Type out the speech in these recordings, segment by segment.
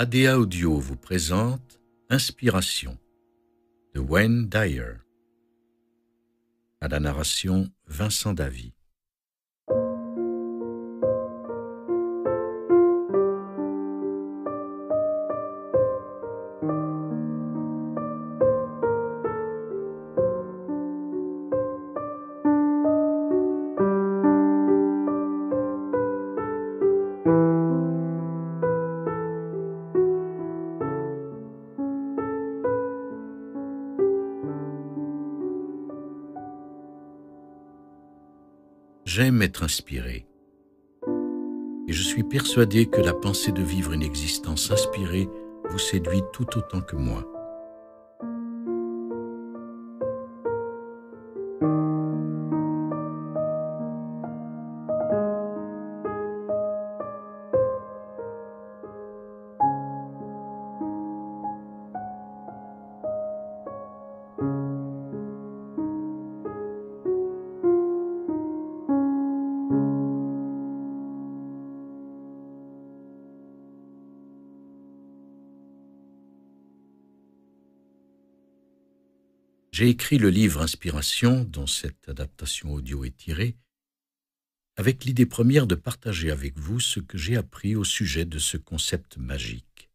ADA Audio vous présente Inspiration de Wayne Dyer. À la narration, Vincent Davy. J'aime être inspiré, et je suis persuadé que la pensée de vivre une existence inspirée vous séduit tout autant que moi. J'ai écrit le livre Inspiration, dont cette adaptation audio est tirée, avec l'idée première de partager avec vous ce que j'ai appris au sujet de ce concept magique.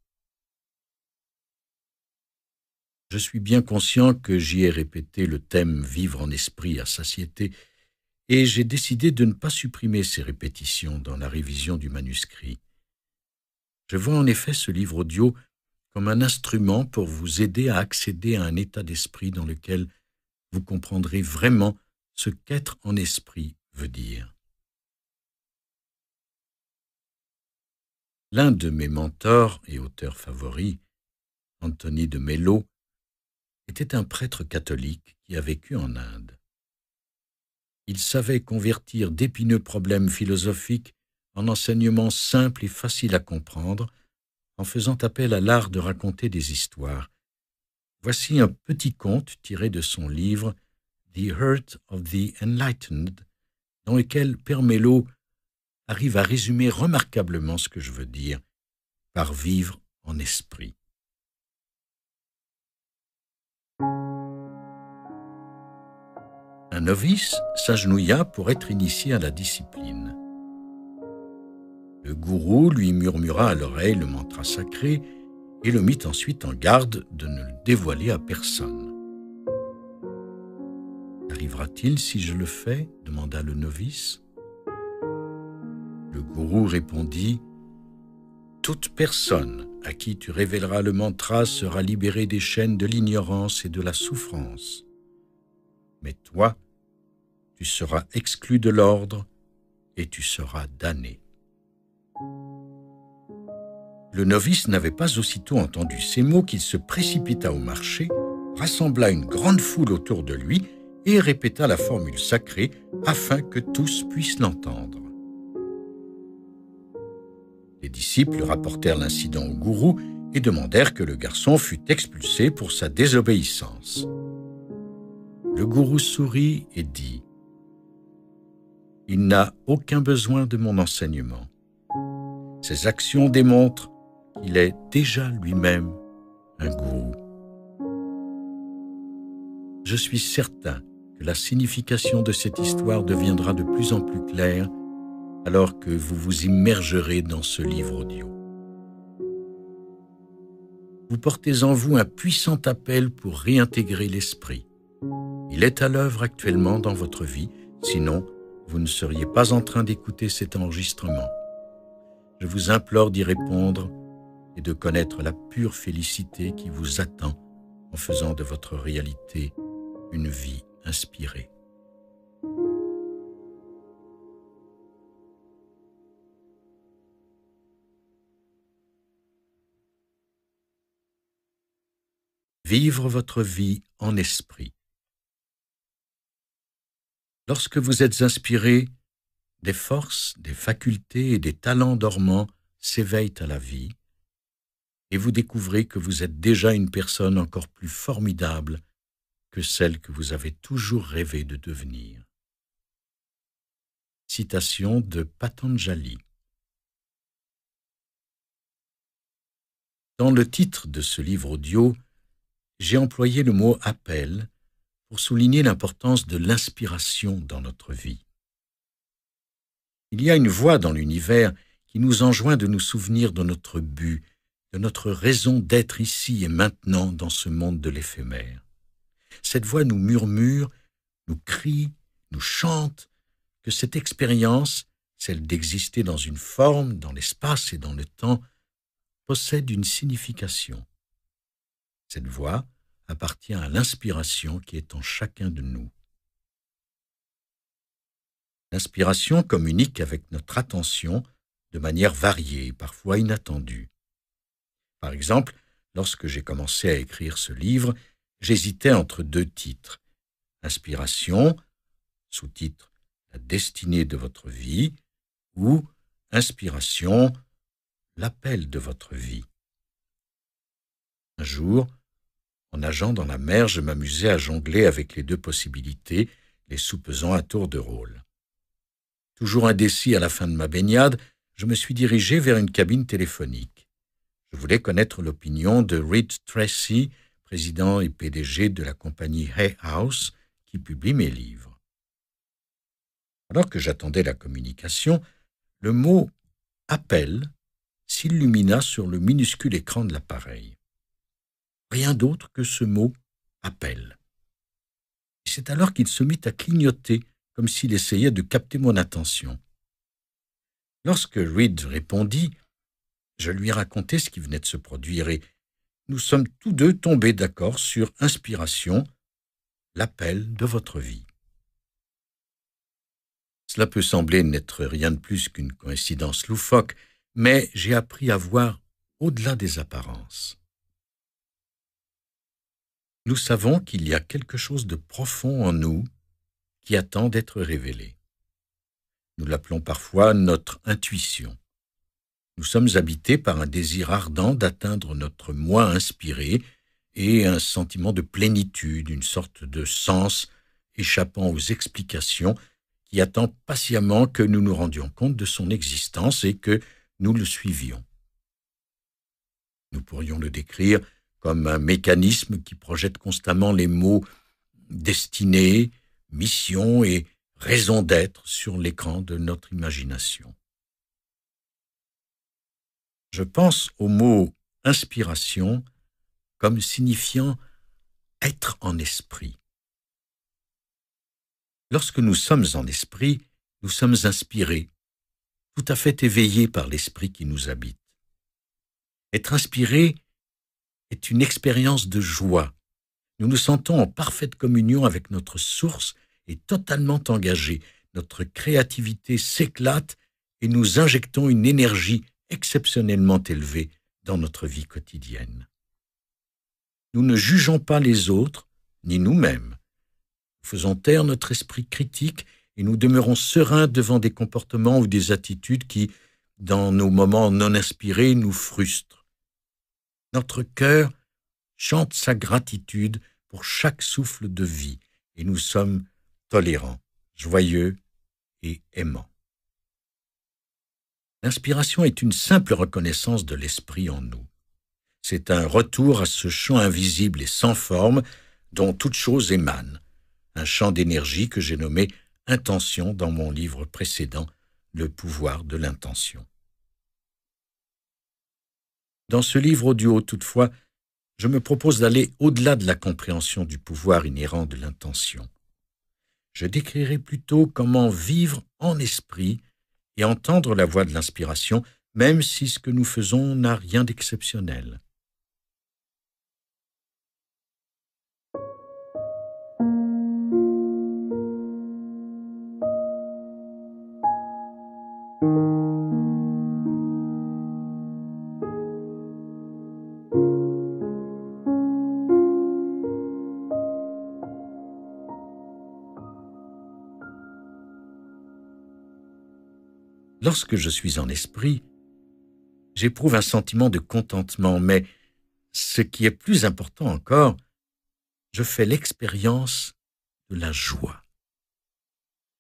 Je suis bien conscient que j'y ai répété le thème « Vivre en esprit à satiété » et j'ai décidé de ne pas supprimer ces répétitions dans la révision du manuscrit. Je vois en effet ce livre audio comme un instrument pour vous aider à accéder à un état d'esprit dans lequel vous comprendrez vraiment ce qu'être en esprit veut dire. L'un de mes mentors et auteurs favoris, Anthony de Mello, était un prêtre catholique qui a vécu en Inde. Il savait convertir d'épineux problèmes philosophiques en enseignements simples et faciles à comprendre, en faisant appel à l'art de raconter des histoires. Voici un petit conte tiré de son livre « The Heart of the Enlightened », dans lequel Père Mello arrive à résumer remarquablement ce que je veux dire par vivre en esprit. Un novice s'agenouilla pour être initié à la discipline. Le gourou lui murmura à l'oreille le mantra sacré et le mit ensuite en garde de ne le dévoiler à personne. « Arrivera-t-il si je le fais » demanda le novice. Le gourou répondit « Toute personne à qui tu révéleras le mantra sera libérée des chaînes de l'ignorance et de la souffrance. Mais toi, tu seras exclu de l'ordre et tu seras damné. » Le novice n'avait pas aussitôt entendu ces mots qu'il se précipita au marché, rassembla une grande foule autour de lui et répéta la formule sacrée afin que tous puissent l'entendre. Les disciples rapportèrent l'incident au gourou et demandèrent que le garçon fût expulsé pour sa désobéissance. Le gourou sourit et dit « Il n'a aucun besoin de mon enseignement. Ses actions démontrent qu'il est déjà lui-même un gourou. » Je suis certain que la signification de cette histoire deviendra de plus en plus claire alors que vous vous immergerez dans ce livre audio. Vous portez en vous un puissant appel pour réintégrer l'esprit. Il est à l'œuvre actuellement dans votre vie, sinon vous ne seriez pas en train d'écouter cet enregistrement. Je vous implore d'y répondre et de connaître la pure félicité qui vous attend en faisant de votre réalité une vie inspirée. vivre votre vie en esprit. Lorsque vous êtes inspiré, des forces, des facultés et des talents dormants s'éveillent à la vie, et vous découvrez que vous êtes déjà une personne encore plus formidable que celle que vous avez toujours rêvé de devenir. Citation de Patanjali. Dans le titre de ce livre audio, j'ai employé le mot « appel » pour souligner l'importance de l'inspiration dans notre vie. Il y a une voix dans l'univers qui nous enjoint de nous souvenir de notre but, de notre raison d'être ici et maintenant dans ce monde de l'éphémère. Cette voix nous murmure, nous crie, nous chante que cette expérience, celle d'exister dans une forme, dans l'espace et dans le temps, possède une signification. Cette voix appartient à l'inspiration qui est en chacun de nous. L'inspiration communique avec notre attention de manière variée et parfois inattendue. Par exemple, lorsque j'ai commencé à écrire ce livre, j'hésitais entre deux titres. Inspiration, sous-titre La destinée de votre vie, ou Inspiration, l'appel de votre vie. Un jour, en nageant dans la mer, je m'amusais à jongler avec les deux possibilités, les soupesant à tour de rôle. Toujours indécis à la fin de ma baignade, je me suis dirigé vers une cabine téléphonique. Je voulais connaître l'opinion de Reed Tracy, président et PDG de la compagnie Hay House, qui publie mes livres. Alors que j'attendais la communication, le mot « appel » s'illumina sur le minuscule écran de l'appareil. Rien d'autre que ce mot « appel ». Et c'est alors qu'il se mit à clignoter, comme s'il essayait de capter mon attention. Lorsque Reed répondit, je lui racontai ce qui venait de se produire et nous sommes tous deux tombés d'accord sur inspiration, l'appel de votre vie. Cela peut sembler n'être rien de plus qu'une coïncidence loufoque, mais j'ai appris à voir au-delà des apparences. Nous savons qu'il y a quelque chose de profond en nous qui attend d'être révélé. Nous l'appelons parfois notre intuition. Nous sommes habités par un désir ardent d'atteindre notre moi inspiré et un sentiment de plénitude, une sorte de sens échappant aux explications qui attend patiemment que nous nous rendions compte de son existence et que nous le suivions. Nous pourrions le décrire comme un mécanisme qui projette constamment les mots « destinée »,« mission » et « raison d'être » sur l'écran de notre imagination. Je pense au mot « inspiration » comme signifiant « être en esprit ». Lorsque nous sommes en esprit, nous sommes inspirés, tout à fait éveillés par l'esprit qui nous habite. Être inspiré est une expérience de joie. Nous nous sentons en parfaite communion avec notre source et totalement engagés. Notre créativité s'éclate et nous injectons une énergie exceptionnellement élevée dans notre vie quotidienne. Nous ne jugeons pas les autres, ni nous-mêmes. Nous faisons taire notre esprit critique et nous demeurons sereins devant des comportements ou des attitudes qui, dans nos moments non inspirés, nous frustrent. Notre cœur chante sa gratitude pour chaque souffle de vie et nous sommes tolérants, joyeux et aimants. L'inspiration est une simple reconnaissance de l'esprit en nous. C'est un retour à ce champ invisible et sans forme dont toute chose émane, un champ d'énergie que j'ai nommé « intention » dans mon livre précédent, Le pouvoir de l'intention. Dans ce livre audio, toutefois, je me propose d'aller au-delà de la compréhension du pouvoir inhérent de l'intention. Je décrirai plutôt comment vivre en esprit et entendre la voix de l'inspiration, même si ce que nous faisons n'a rien d'exceptionnel. Lorsque je suis en esprit, j'éprouve un sentiment de contentement, mais ce qui est plus important encore, je fais l'expérience de la joie.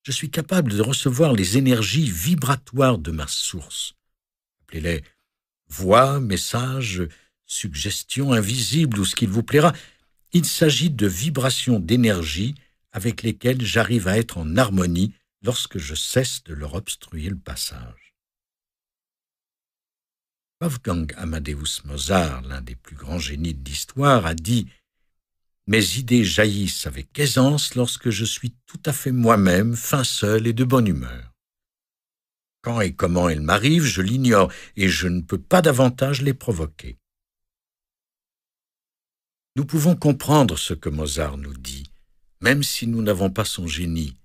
Je suis capable de recevoir les énergies vibratoires de ma source. Appelez-les voix, messages, suggestions invisibles ou ce qu'il vous plaira. Il s'agit de vibrations d'énergie avec lesquelles j'arrive à être en harmonie lorsque je cesse de leur obstruer le passage. Wolfgang Amadeus Mozart, l'un des plus grands génies de l'histoire, a dit « Mes idées jaillissent avec aisance lorsque je suis tout à fait moi-même, fin seul et de bonne humeur. Quand et comment elles m'arrivent, je l'ignore et je ne peux pas davantage les provoquer. » Nous pouvons comprendre ce que Mozart nous dit, même si nous n'avons pas son génie.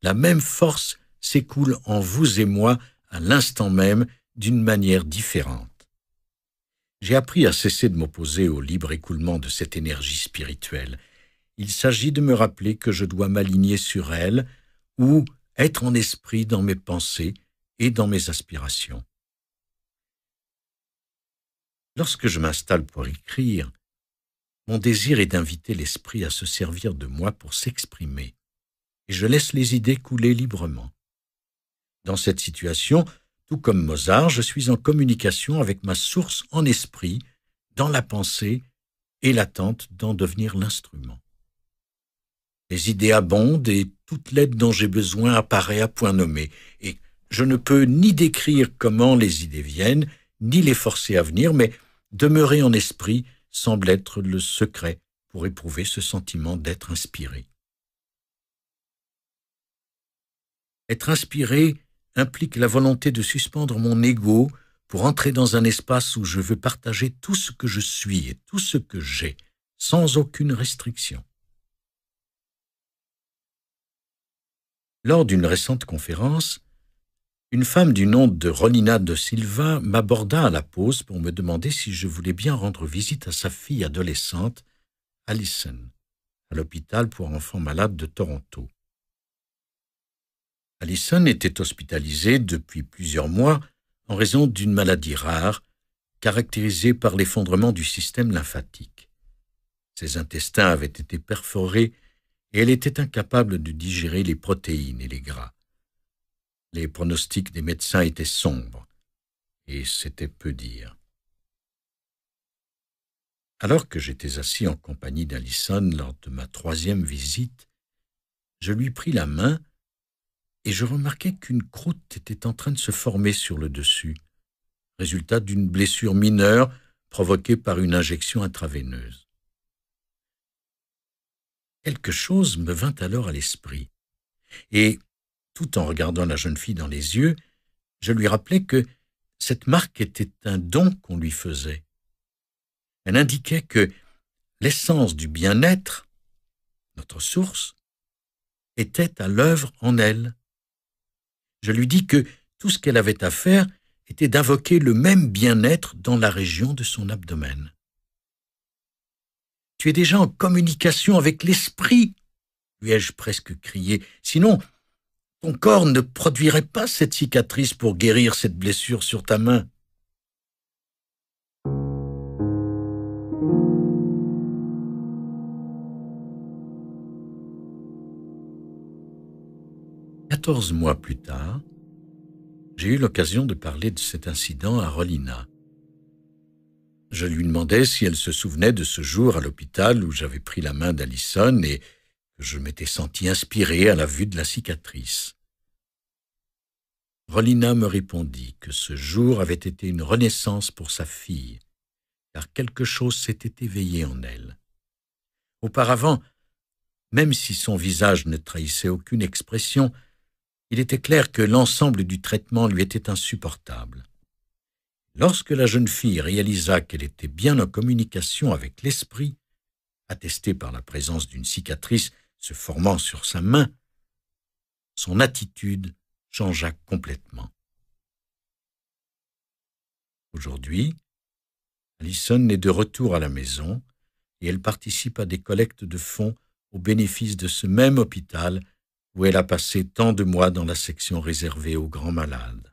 La même force s'écoule en vous et moi à l'instant même d'une manière différente. J'ai appris à cesser de m'opposer au libre écoulement de cette énergie spirituelle. Il s'agit de me rappeler que je dois m'aligner sur elle ou être en esprit dans mes pensées et dans mes aspirations. Lorsque je m'installe pour écrire, mon désir est d'inviter l'esprit à se servir de moi pour s'exprimer, et je laisse les idées couler librement. Dans cette situation, tout comme Mozart, je suis en communication avec ma source en esprit, dans la pensée et l'attente d'en devenir l'instrument. Les idées abondent et toute l'aide dont j'ai besoin apparaît à point nommé, et je ne peux ni décrire comment les idées viennent, ni les forcer à venir, mais demeurer en esprit semble être le secret pour éprouver ce sentiment d'être inspiré. Être inspiré implique la volonté de suspendre mon ego pour entrer dans un espace où je veux partager tout ce que je suis et tout ce que j'ai, sans aucune restriction. Lors d'une récente conférence, une femme du nom de Rolina de Silva m'aborda à la pause pour me demander si je voulais bien rendre visite à sa fille adolescente, Alison, à l'hôpital pour enfants malades de Toronto. Alison était hospitalisée depuis plusieurs mois en raison d'une maladie rare, caractérisée par l'effondrement du système lymphatique. Ses intestins avaient été perforés et elle était incapable de digérer les protéines et les gras. Les pronostics des médecins étaient sombres, et c'était peu dire. Alors que j'étais assis en compagnie d'Alison lors de ma 3e visite, je lui pris la main et je remarquai qu'une croûte était en train de se former sur le dessus, résultat d'une blessure mineure provoquée par une injection intraveineuse. Quelque chose me vint alors à l'esprit, et, tout en regardant la jeune fille dans les yeux, je lui rappelai que cette marque était un don qu'on lui faisait. Elle indiquait que l'essence du bien-être, notre source, était à l'œuvre en elle. Je lui dis que tout ce qu'elle avait à faire était d'invoquer le même bien-être dans la région de son abdomen. « Tu es déjà en communication avec l'esprit !» lui ai-je presque crié. « Sinon, ton corps ne produirait pas cette cicatrice pour guérir cette blessure sur ta main. » 14 mois plus tard, j'ai eu l'occasion de parler de cet incident à Rolina. Je lui demandais si elle se souvenait de ce jour à l'hôpital où j'avais pris la main d'Alison et que je m'étais senti inspiré à la vue de la cicatrice. Rolina me répondit que ce jour avait été une renaissance pour sa fille, car quelque chose s'était éveillé en elle. Auparavant, même si son visage ne trahissait aucune expression, il était clair que l'ensemble du traitement lui était insupportable. Lorsque la jeune fille réalisa qu'elle était bien en communication avec l'esprit, attesté par la présence d'une cicatrice se formant sur sa main, son attitude changea complètement. Aujourd'hui, Alison est de retour à la maison et elle participe à des collectes de fonds au bénéfice de ce même hôpital où elle a passé tant de mois dans la section réservée aux grands malades.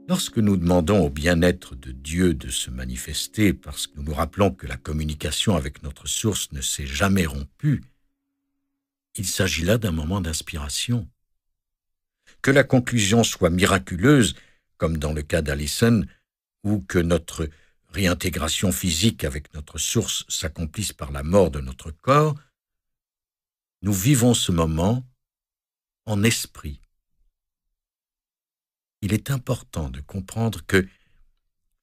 Lorsque nous demandons au bien-être de Dieu de se manifester parce que nous nous rappelons que la communication avec notre source ne s'est jamais rompue, il s'agit là d'un moment d'inspiration. Que la conclusion soit miraculeuse, comme dans le cas d'Alison, ou que notre réintégration physique avec notre source s'accomplisse par la mort de notre corps, nous vivons ce moment en esprit. Il est important de comprendre que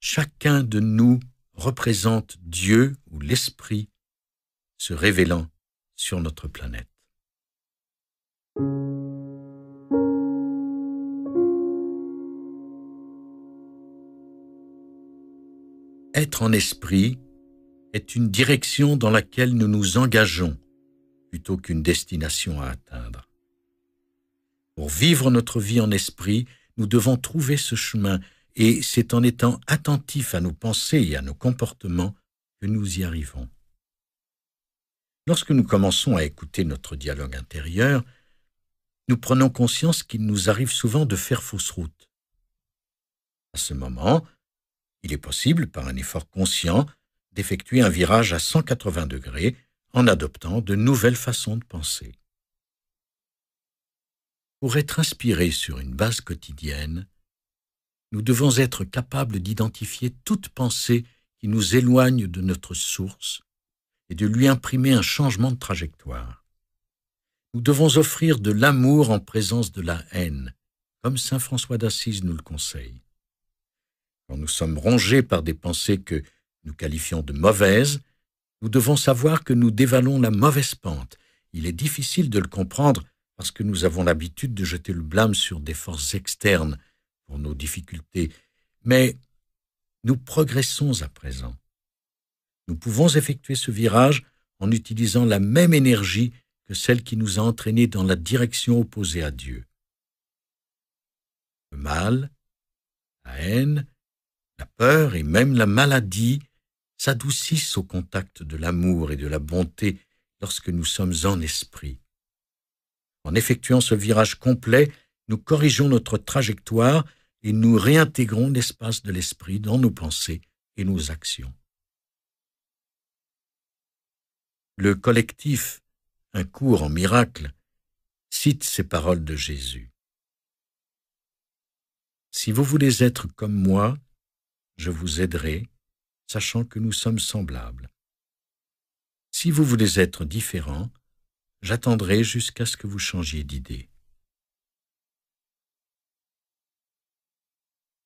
chacun de nous représente Dieu ou l'Esprit se révélant sur notre planète. Être en esprit est une direction dans laquelle nous nous engageons plutôt qu'une destination à atteindre. Pour vivre notre vie en esprit, nous devons trouver ce chemin et c'est en étant attentifs à nos pensées et à nos comportements que nous y arrivons. Lorsque nous commençons à écouter notre dialogue intérieur, nous prenons conscience qu'il nous arrive souvent de faire fausse route. À ce moment, il est possible, par un effort conscient, d'effectuer un virage à 180 degrés en adoptant de nouvelles façons de penser. Pour être inspirés sur une base quotidienne, nous devons être capables d'identifier toute pensée qui nous éloigne de notre source et de lui imprimer un changement de trajectoire. Nous devons offrir de l'amour en présence de la haine, comme saint François d'Assise nous le conseille. Quand nous sommes rongés par des pensées que nous qualifions de mauvaises, nous devons savoir que nous dévalons la mauvaise pente. Il est difficile de le comprendre parce que nous avons l'habitude de jeter le blâme sur des forces externes pour nos difficultés. Mais nous progressons à présent. Nous pouvons effectuer ce virage en utilisant la même énergie que celle qui nous a entraînés dans la direction opposée à Dieu. Le mal, la haine, la peur et même la maladie s'adoucissent au contact de l'amour et de la bonté lorsque nous sommes en esprit. En effectuant ce virage complet, nous corrigeons notre trajectoire et nous réintégrons l'espace de l'esprit dans nos pensées et nos actions. Le collectif Un cours en miracle cite ces paroles de Jésus. Si vous voulez être comme moi, je vous aiderai, sachant que nous sommes semblables. Si vous voulez être différent, j'attendrai jusqu'à ce que vous changiez d'idée.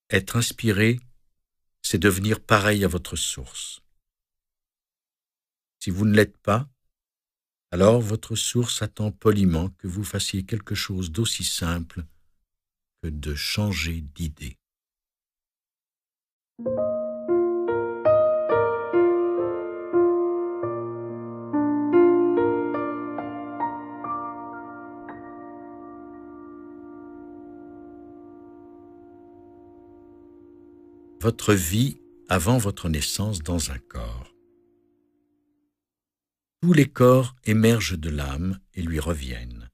Être inspiré, c'est devenir pareil à votre source. Si vous ne l'êtes pas, alors votre source attend poliment que vous fassiez quelque chose d'aussi simple que de changer d'idée. Votre vie avant votre naissance dans un corps. Tous les corps émergent de l'âme et lui reviennent.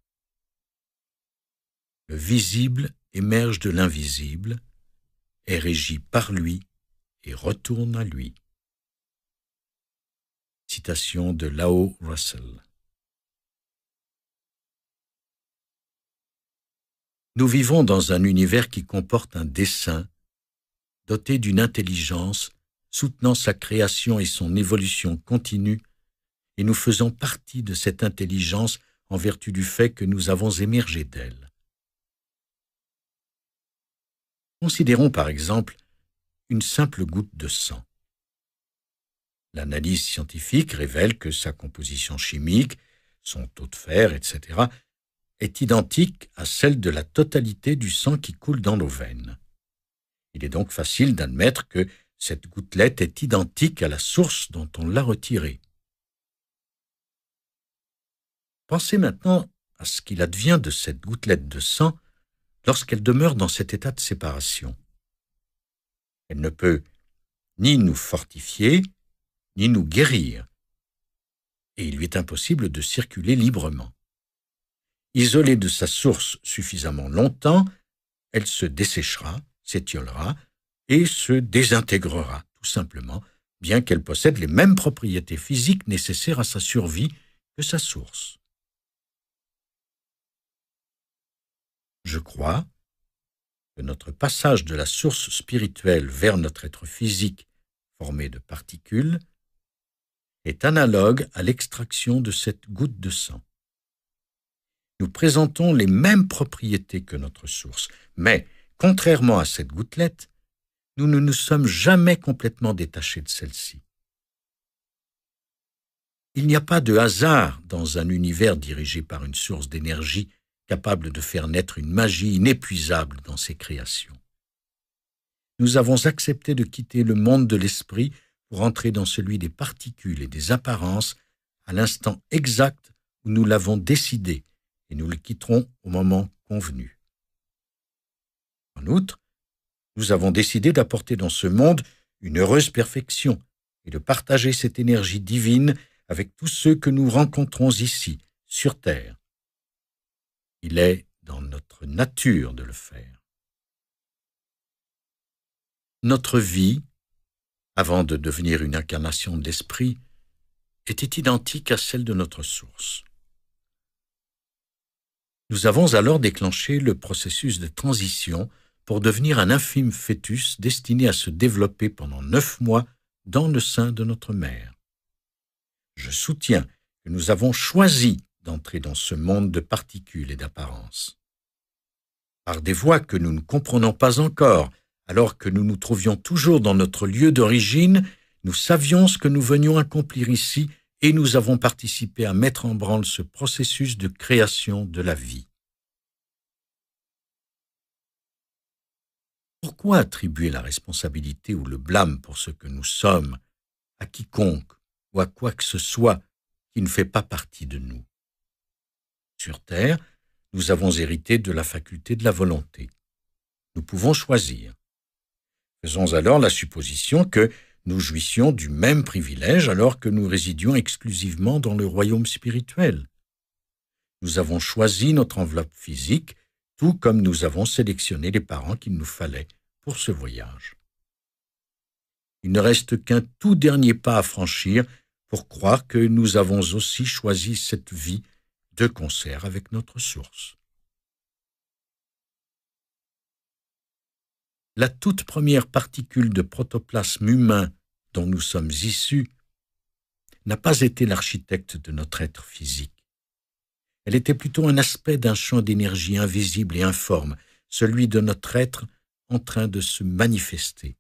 Le visible émerge de l'invisible, est régi par lui et retourne à lui. Citation de Lao Russell. Nous vivons dans un univers qui comporte un dessein, doté d'une intelligence, soutenant sa création et son évolution continue, et nous faisons partie de cette intelligence en vertu du fait que nous avons émergé d'elle. Considérons par exemple une simple goutte de sang. L'analyse scientifique révèle que sa composition chimique, son taux de fer, etc., est identique à celle de la totalité du sang qui coule dans nos veines. Il est donc facile d'admettre que cette gouttelette est identique à la source dont on l'a retirée. Pensez maintenant à ce qu'il advient de cette gouttelette de sang lorsqu'elle demeure dans cet état de séparation. Elle ne peut ni nous fortifier, ni nous guérir, et il lui est impossible de circuler librement. Isolée de sa source suffisamment longtemps, elle se desséchera, s'étiolera et se désintégrera, tout simplement, bien qu'elle possède les mêmes propriétés physiques nécessaires à sa survie que sa source. Je crois que notre passage de la source spirituelle vers notre être physique formé de particules est analogue à l'extraction de cette goutte de sang. Nous présentons les mêmes propriétés que notre source, mais, contrairement à cette gouttelette, nous ne nous sommes jamais complètement détachés de celle-ci. Il n'y a pas de hasard dans un univers dirigé par une source d'énergie capable de faire naître une magie inépuisable dans ses créations. Nous avons accepté de quitter le monde de l'esprit pour entrer dans celui des particules et des apparences à l'instant exact où nous l'avons décidé, et nous le quitterons au moment convenu. En outre, nous avons décidé d'apporter dans ce monde une heureuse perfection et de partager cette énergie divine avec tous ceux que nous rencontrons ici, sur Terre. Il est dans notre nature de le faire. Notre vie, avant de devenir une incarnation de l'esprit, était identique à celle de notre source. Nous avons alors déclenché le processus de transition pour devenir un infime fœtus destiné à se développer pendant 9 mois dans le sein de notre mère. Je soutiens que nous avons choisi d'entrer dans ce monde de particules et d'apparences. Par des voies que nous ne comprenons pas encore, alors que nous nous trouvions toujours dans notre lieu d'origine, nous savions ce que nous venions accomplir ici et nous avons participé à mettre en branle ce processus de création de la vie. Pourquoi attribuer la responsabilité ou le blâme pour ce que nous sommes à quiconque ou à quoi que ce soit qui ne fait pas partie de nous? Sur Terre, nous avons hérité de la faculté de la volonté. Nous pouvons choisir. Faisons alors la supposition que nous jouissions du même privilège alors que nous résidions exclusivement dans le royaume spirituel. Nous avons choisi notre enveloppe physique, tout comme nous avons sélectionné les parents qu'il nous fallait pour ce voyage. Il ne reste qu'un tout dernier pas à franchir pour croire que nous avons aussi choisi cette vie de concert avec notre source. La toute première particule de protoplasme humain dont nous sommes issus n'a pas été l'architecte de notre être physique. Elle était plutôt un aspect d'un champ d'énergie invisible et informe, celui de notre être en train de se manifester.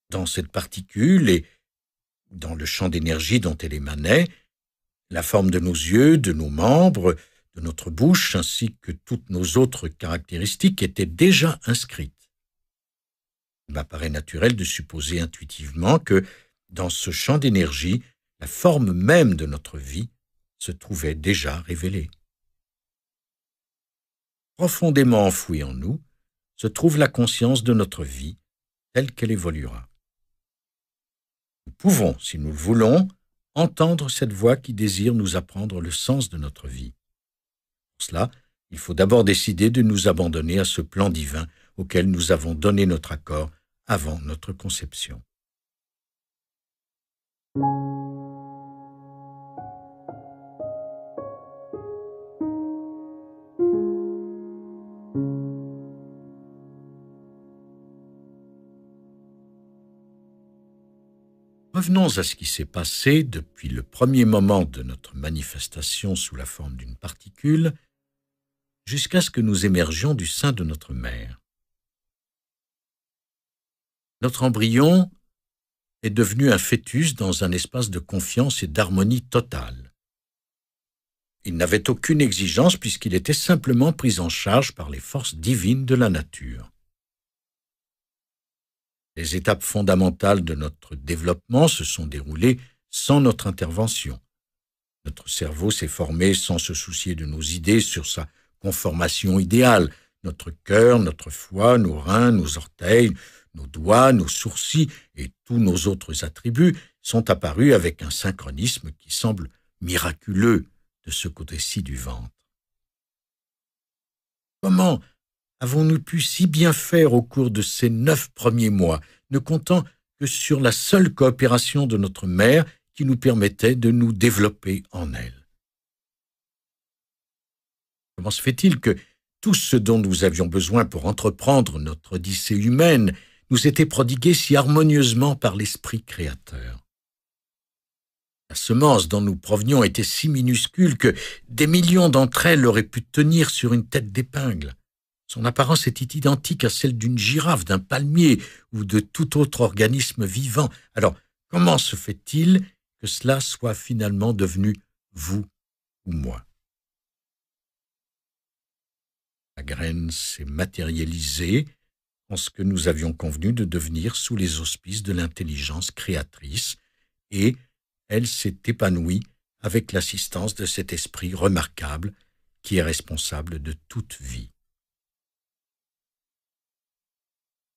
Dans cette particule et dans le champ d'énergie dont elle émanait, la forme de nos yeux, de nos membres, de notre bouche, ainsi que toutes nos autres caractéristiques étaient déjà inscrites. Il m'apparaît naturel de supposer intuitivement que, dans ce champ d'énergie, la forme même de notre vie se trouvait déjà révélée. Profondément enfouie en nous se trouve la conscience de notre vie, telle qu'elle évoluera. Nous pouvons, si nous le voulons, entendre cette voix qui désire nous apprendre le sens de notre vie. Pour cela, il faut d'abord décider de nous abandonner à ce plan divin auquel nous avons donné notre accord avant notre conception. Revenons à ce qui s'est passé depuis le premier moment de notre manifestation sous la forme d'une particule jusqu'à ce que nous émergions du sein de notre mère. Notre embryon est devenu un fœtus dans un espace de confiance et d'harmonie totale. Il n'avait aucune exigence puisqu'il était simplement pris en charge par les forces divines de la nature. Les étapes fondamentales de notre développement se sont déroulées sans notre intervention. Notre cerveau s'est formé sans se soucier de nos idées sur sa conformation idéale. Notre cœur, notre foie, nos reins, nos orteils, Nos doigts, nos sourcils et tous nos autres attributs sont apparus avec un synchronisme qui semble miraculeux de ce côté-ci du ventre. Comment avons-nous pu si bien faire au cours de ces 9 premiers mois, ne comptant que sur la seule coopération de notre mère qui nous permettait de nous développer en elle? Comment se fait-il que tout ce dont nous avions besoin pour entreprendre notre odyssée humaine nous était prodigué si harmonieusement par l'Esprit créateur? La semence dont nous provenions était si minuscule que des millions d'entre elles auraient pu tenir sur une tête d'épingle. Son apparence était identique à celle d'une girafe, d'un palmier ou de tout autre organisme vivant. Alors, comment se fait-il que cela soit finalement devenu vous ou moi? La graine s'est matérialisée en ce que nous avions convenu de devenir sous les auspices de l'intelligence créatrice, et elle s'est épanouie avec l'assistance de cet esprit remarquable qui est responsable de toute vie.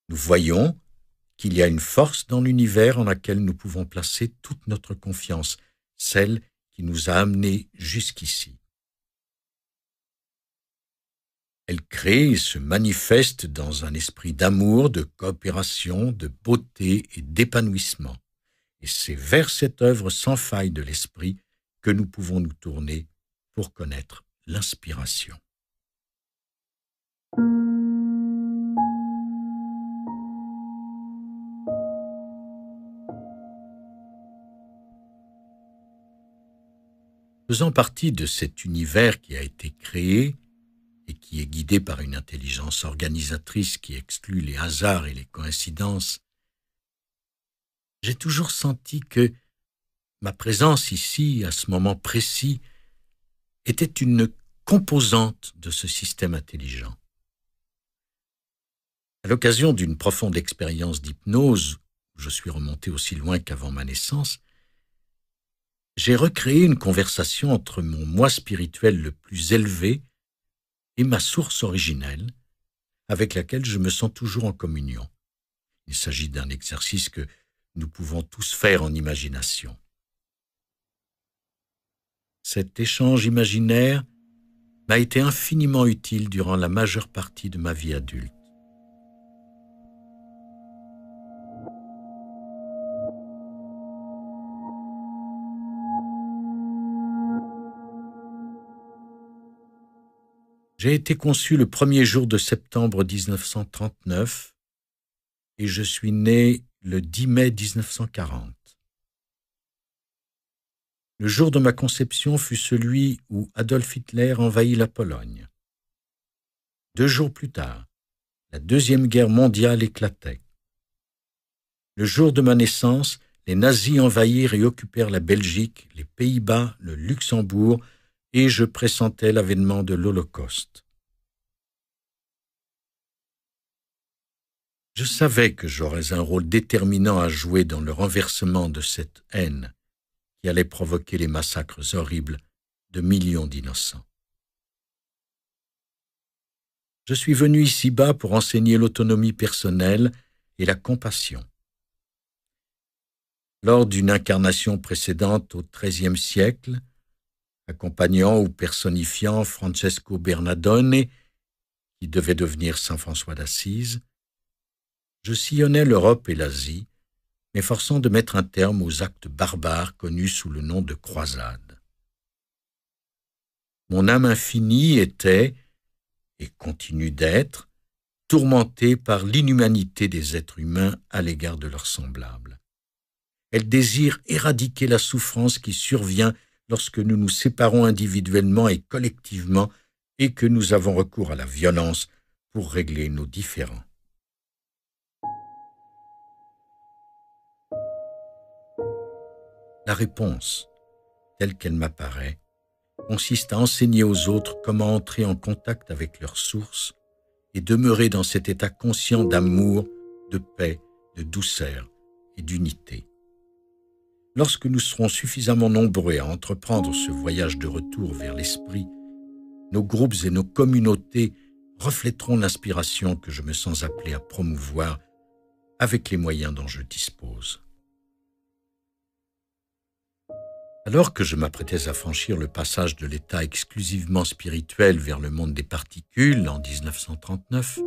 Nous voyons qu'il y a une force dans l'univers en laquelle nous pouvons placer toute notre confiance, celle qui nous a amenés jusqu'ici. Elle crée et se manifeste dans un esprit d'amour, de coopération, de beauté et d'épanouissement. Et c'est vers cette œuvre sans faille de l'esprit que nous pouvons nous tourner pour connaître l'inspiration. Faisant partie de cet univers qui a été créé et qui est guidé par une intelligence organisatrice qui exclut les hasards et les coïncidences, j'ai toujours senti que ma présence ici, à ce moment précis, était une composante de ce système intelligent. À l'occasion d'une profonde expérience d'hypnose, où je suis remonté aussi loin qu'avant ma naissance, j'ai recréé une conversation entre mon moi spirituel le plus élevé et ma source originelle, avec laquelle je me sens toujours en communion. Il s'agit d'un exercice que nous pouvons tous faire en imagination. Cet échange imaginaire m'a été infiniment utile durant la majeure partie de ma vie adulte. J'ai été conçu le 1er jour de septembre 1939 et je suis né le 10 mai 1940. Le jour de ma conception fut celui où Adolf Hitler envahit la Pologne. 2 jours plus tard, la Deuxième Guerre mondiale éclatait. Le jour de ma naissance, les nazis envahirent et occupèrent la Belgique, les Pays-Bas, le Luxembourg, et je pressentais l'avènement de l'Holocauste. Je savais que j'aurais un rôle déterminant à jouer dans le renversement de cette haine qui allait provoquer les massacres horribles de millions d'innocents. Je suis venu ici-bas pour enseigner l'autonomie personnelle et la compassion. Lors d'une incarnation précédente au XIIIe siècle, accompagnant ou personnifiant Francesco Bernardone, qui devait devenir Saint François d'Assise, je sillonnais l'Europe et l'Asie, m'efforçant de mettre un terme aux actes barbares connus sous le nom de croisade. Mon âme infinie était, et continue d'être, tourmentée par l'inhumanité des êtres humains à l'égard de leurs semblables. Elle désire éradiquer la souffrance qui survient lorsque nous nous séparons individuellement et collectivement et que nous avons recours à la violence pour régler nos différends. La réponse, telle qu'elle m'apparaît, consiste à enseigner aux autres comment entrer en contact avec leur source et demeurer dans cet état conscient d'amour, de paix, de douceur et d'unité. Lorsque nous serons suffisamment nombreux à entreprendre ce voyage de retour vers l'esprit, nos groupes et nos communautés reflèteront l'inspiration que je me sens appelé à promouvoir avec les moyens dont je dispose. Alors que je m'apprêtais à franchir le passage de l'état exclusivement spirituel vers le monde des particules en 1939,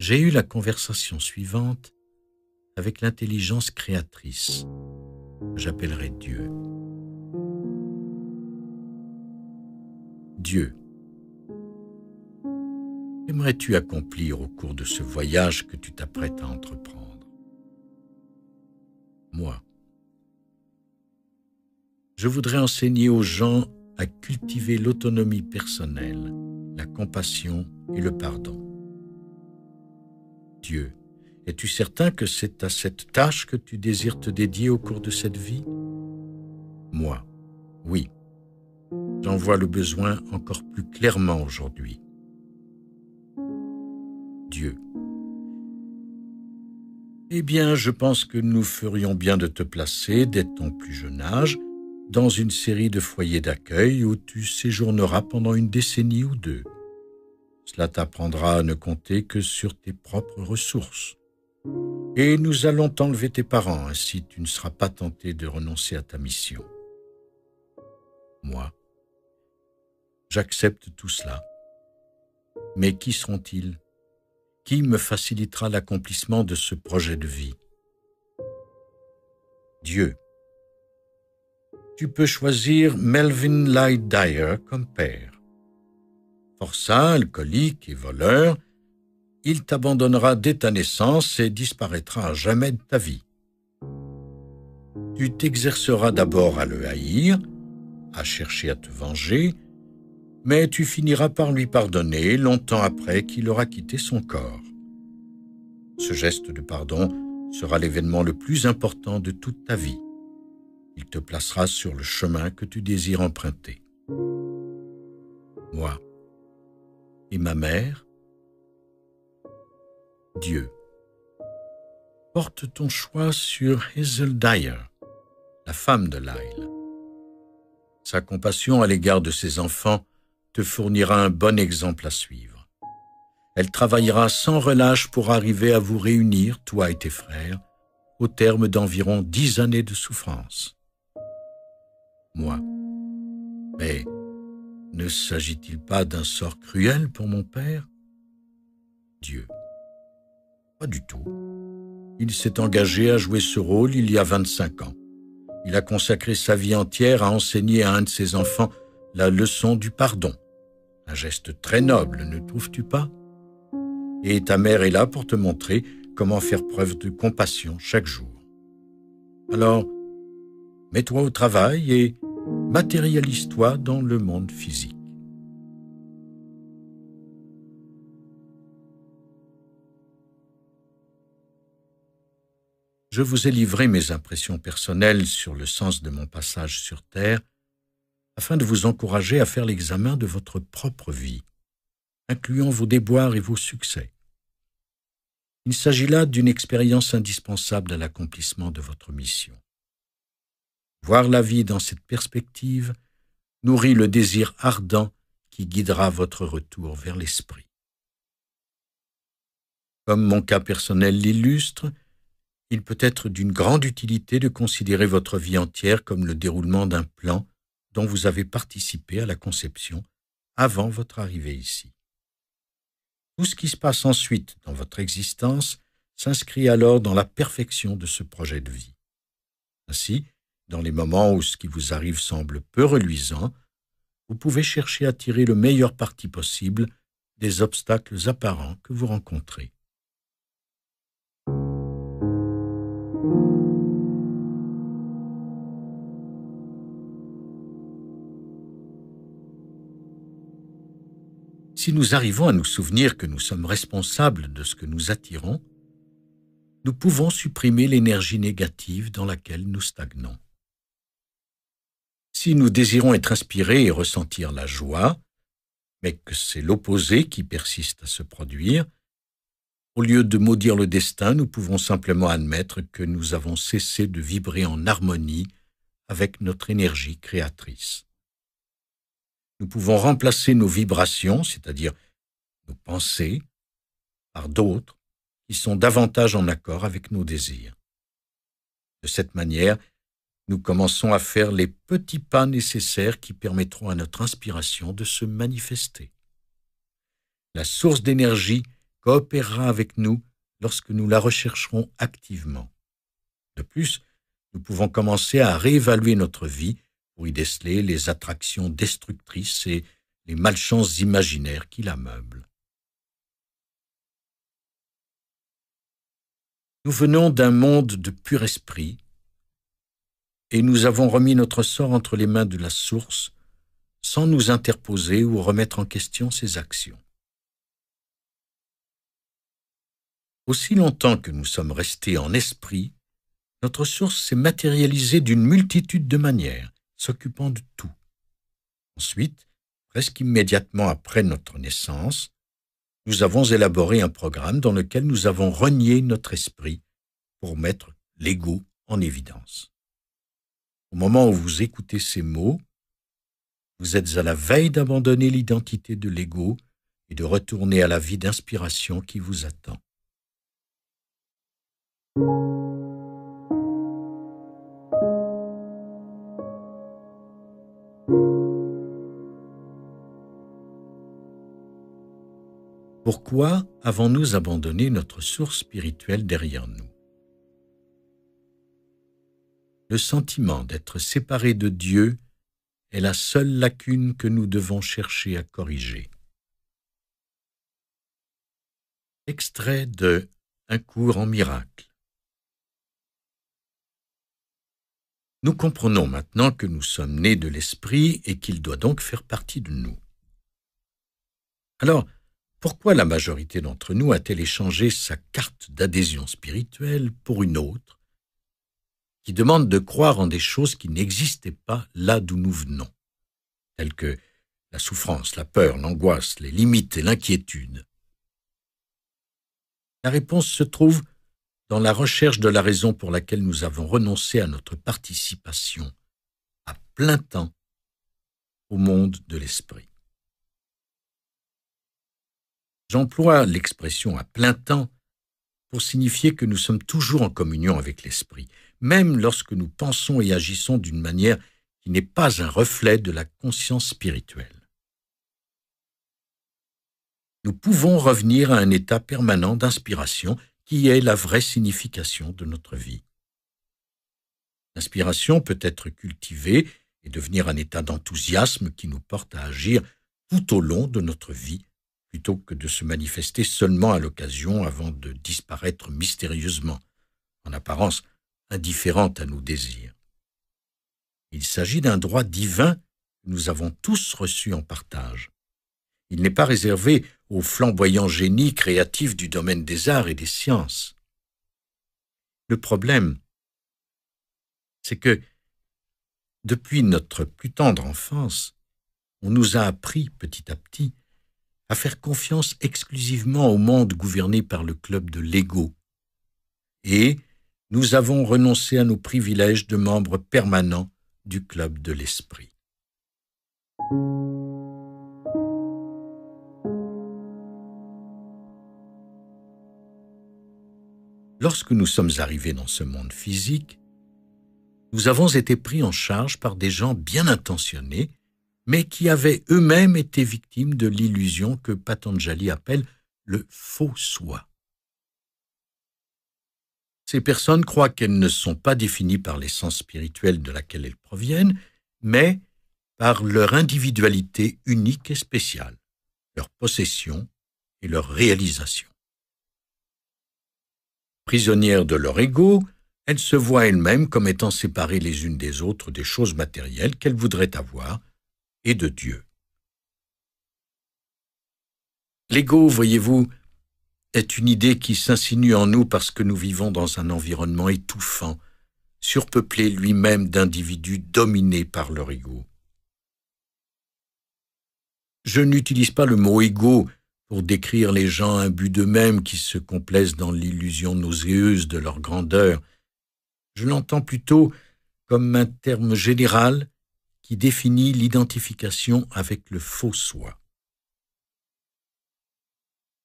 j'ai eu la conversation suivante avec l'intelligence créatrice, que j'appellerai Dieu. Dieu, qu'aimerais-tu accomplir au cours de ce voyage que tu t'apprêtes à entreprendre? Moi, je voudrais enseigner aux gens à cultiver l'autonomie personnelle, la compassion et le pardon. Dieu, es-tu certain que c'est à cette tâche que tu désires te dédier au cours de cette vie? Moi, oui. J'en vois le besoin encore plus clairement aujourd'hui. Dieu. Eh bien, je pense que nous ferions bien de te placer, dès ton plus jeune âge, dans une série de foyers d'accueil où tu séjourneras pendant une décennie ou deux. Cela t'apprendra à ne compter que sur tes propres ressources. Et nous allons t'enlever tes parents, ainsi tu ne seras pas tenté de renoncer à ta mission. Moi, j'accepte tout cela. Mais qui seront-ils? Qui me facilitera l'accomplissement de ce projet de vie? Dieu. Tu peux choisir Melvin Lloyd Dyer comme père. Forçat, alcoolique et voleur, il t'abandonnera dès ta naissance et disparaîtra à jamais de ta vie. Tu t'exerceras d'abord à le haïr, à chercher à te venger, mais tu finiras par lui pardonner longtemps après qu'il aura quitté son corps. Ce geste de pardon sera l'événement le plus important de toute ta vie. Il te placera sur le chemin que tu désires emprunter. Moi et ma mère, Dieu. Porte ton choix sur Hazel Dyer, la femme de Lyle. Sa compassion à l'égard de ses enfants te fournira un bon exemple à suivre. Elle travaillera sans relâche pour arriver à vous réunir, toi et tes frères, au terme d'environ 10 années de souffrance. Moi. Mais ne s'agit-il pas d'un sort cruel pour mon père? Dieu. Pas du tout. Il s'est engagé à jouer ce rôle il y a 25 ans. Il a consacré sa vie entière à enseigner à un de ses enfants la leçon du pardon. Un geste très noble, ne trouves-tu pas? Et ta mère est là pour te montrer comment faire preuve de compassion chaque jour. Alors, mets-toi au travail et matérialise-toi dans le monde physique. Je vous ai livré mes impressions personnelles sur le sens de mon passage sur Terre afin de vous encourager à faire l'examen de votre propre vie, incluant vos déboires et vos succès. Il s'agit là d'une expérience indispensable à l'accomplissement de votre mission. Voir la vie dans cette perspective nourrit le désir ardent qui guidera votre retour vers l'esprit. Comme mon cas personnel l'illustre, il peut être d'une grande utilité de considérer votre vie entière comme le déroulement d'un plan dont vous avez participé à la conception avant votre arrivée ici. Tout ce qui se passe ensuite dans votre existence s'inscrit alors dans la perfection de ce projet de vie. Ainsi, dans les moments où ce qui vous arrive semble peu reluisant, vous pouvez chercher à tirer le meilleur parti possible des obstacles apparents que vous rencontrez. Si nous arrivons à nous souvenir que nous sommes responsables de ce que nous attirons, nous pouvons supprimer l'énergie négative dans laquelle nous stagnons. Si nous désirons être inspirés et ressentir la joie, mais que c'est l'opposé qui persiste à se produire, au lieu de maudire le destin, nous pouvons simplement admettre que nous avons cessé de vibrer en harmonie avec notre énergie créatrice. Nous pouvons remplacer nos vibrations, c'est-à-dire nos pensées, par d'autres qui sont davantage en accord avec nos désirs. De cette manière, nous commençons à faire les petits pas nécessaires qui permettront à notre inspiration de se manifester. La source d'énergie coopérera avec nous lorsque nous la rechercherons activement. De plus, nous pouvons commencer à réévaluer notre vie pour y déceler les attractions destructrices et les malchances imaginaires qui la meublent. Nous venons d'un monde de pur esprit et nous avons remis notre sort entre les mains de la source sans nous interposer ou remettre en question ses actions. Aussi longtemps que nous sommes restés en esprit, notre source s'est matérialisée d'une multitude de manières, s'occupant de tout. Ensuite, presque immédiatement après notre naissance, nous avons élaboré un programme dans lequel nous avons renié notre esprit pour mettre l'ego en évidence. Au moment où vous écoutez ces mots, vous êtes à la veille d'abandonner l'identité de l'ego et de retourner à la vie d'inspiration qui vous attend. Pourquoi avons-nous abandonné notre source spirituelle derrière nous? Le sentiment d'être séparé de Dieu est la seule lacune que nous devons chercher à corriger. Extrait de Un cours en miracle. Nous comprenons maintenant que nous sommes nés de l'esprit et qu'il doit donc faire partie de nous. Alors, pourquoi la majorité d'entre nous a-t-elle échangé sa carte d'adhésion spirituelle pour une autre, qui demande de croire en des choses qui n'existaient pas là d'où nous venons, telles que la souffrance, la peur, l'angoisse, les limites et l'inquiétude? La réponse se trouve dans la recherche de la raison pour laquelle nous avons renoncé à notre participation à plein temps au monde de l'esprit. J'emploie l'expression « à plein temps » pour signifier que nous sommes toujours en communion avec l'esprit, même lorsque nous pensons et agissons d'une manière qui n'est pas un reflet de la conscience spirituelle. Nous pouvons revenir à un état permanent d'inspiration qui est la vraie signification de notre vie. L'inspiration peut être cultivée et devenir un état d'enthousiasme qui nous porte à agir tout au long de notre vie, plutôt que de se manifester seulement à l'occasion avant de disparaître mystérieusement, en apparence indifférente à nos désirs. Il s'agit d'un droit divin que nous avons tous reçu en partage. Il n'est pas réservé aux flamboyants génies créatifs du domaine des arts et des sciences. Le problème, c'est que, depuis notre plus tendre enfance, on nous a appris petit à petit à faire confiance exclusivement au monde gouverné par le club de l'ego. Et nous avons renoncé à nos privilèges de membres permanents du club de l'esprit. Lorsque nous sommes arrivés dans ce monde physique, nous avons été pris en charge par des gens bien intentionnés, mais qui avaient eux-mêmes été victimes de l'illusion que Patanjali appelle le faux soi. Ces personnes croient qu'elles ne sont pas définies par l'essence spirituelle de laquelle elles proviennent, mais par leur individualité unique et spéciale, leur possession et leur réalisation. Prisonnières de leur ego, elles se voient elles-mêmes comme étant séparées les unes des autres des choses matérielles qu'elles voudraient avoir et de Dieu. L'ego, voyez-vous, est une idée qui s'insinue en nous parce que nous vivons dans un environnement étouffant, surpeuplé lui-même d'individus dominés par leur ego. Je n'utilise pas le mot égo pour décrire les gens imbus d'eux-mêmes qui se complaisent dans l'illusion nauséeuse de leur grandeur. Je l'entends plutôt comme un terme général qui définit l'identification avec le faux soi.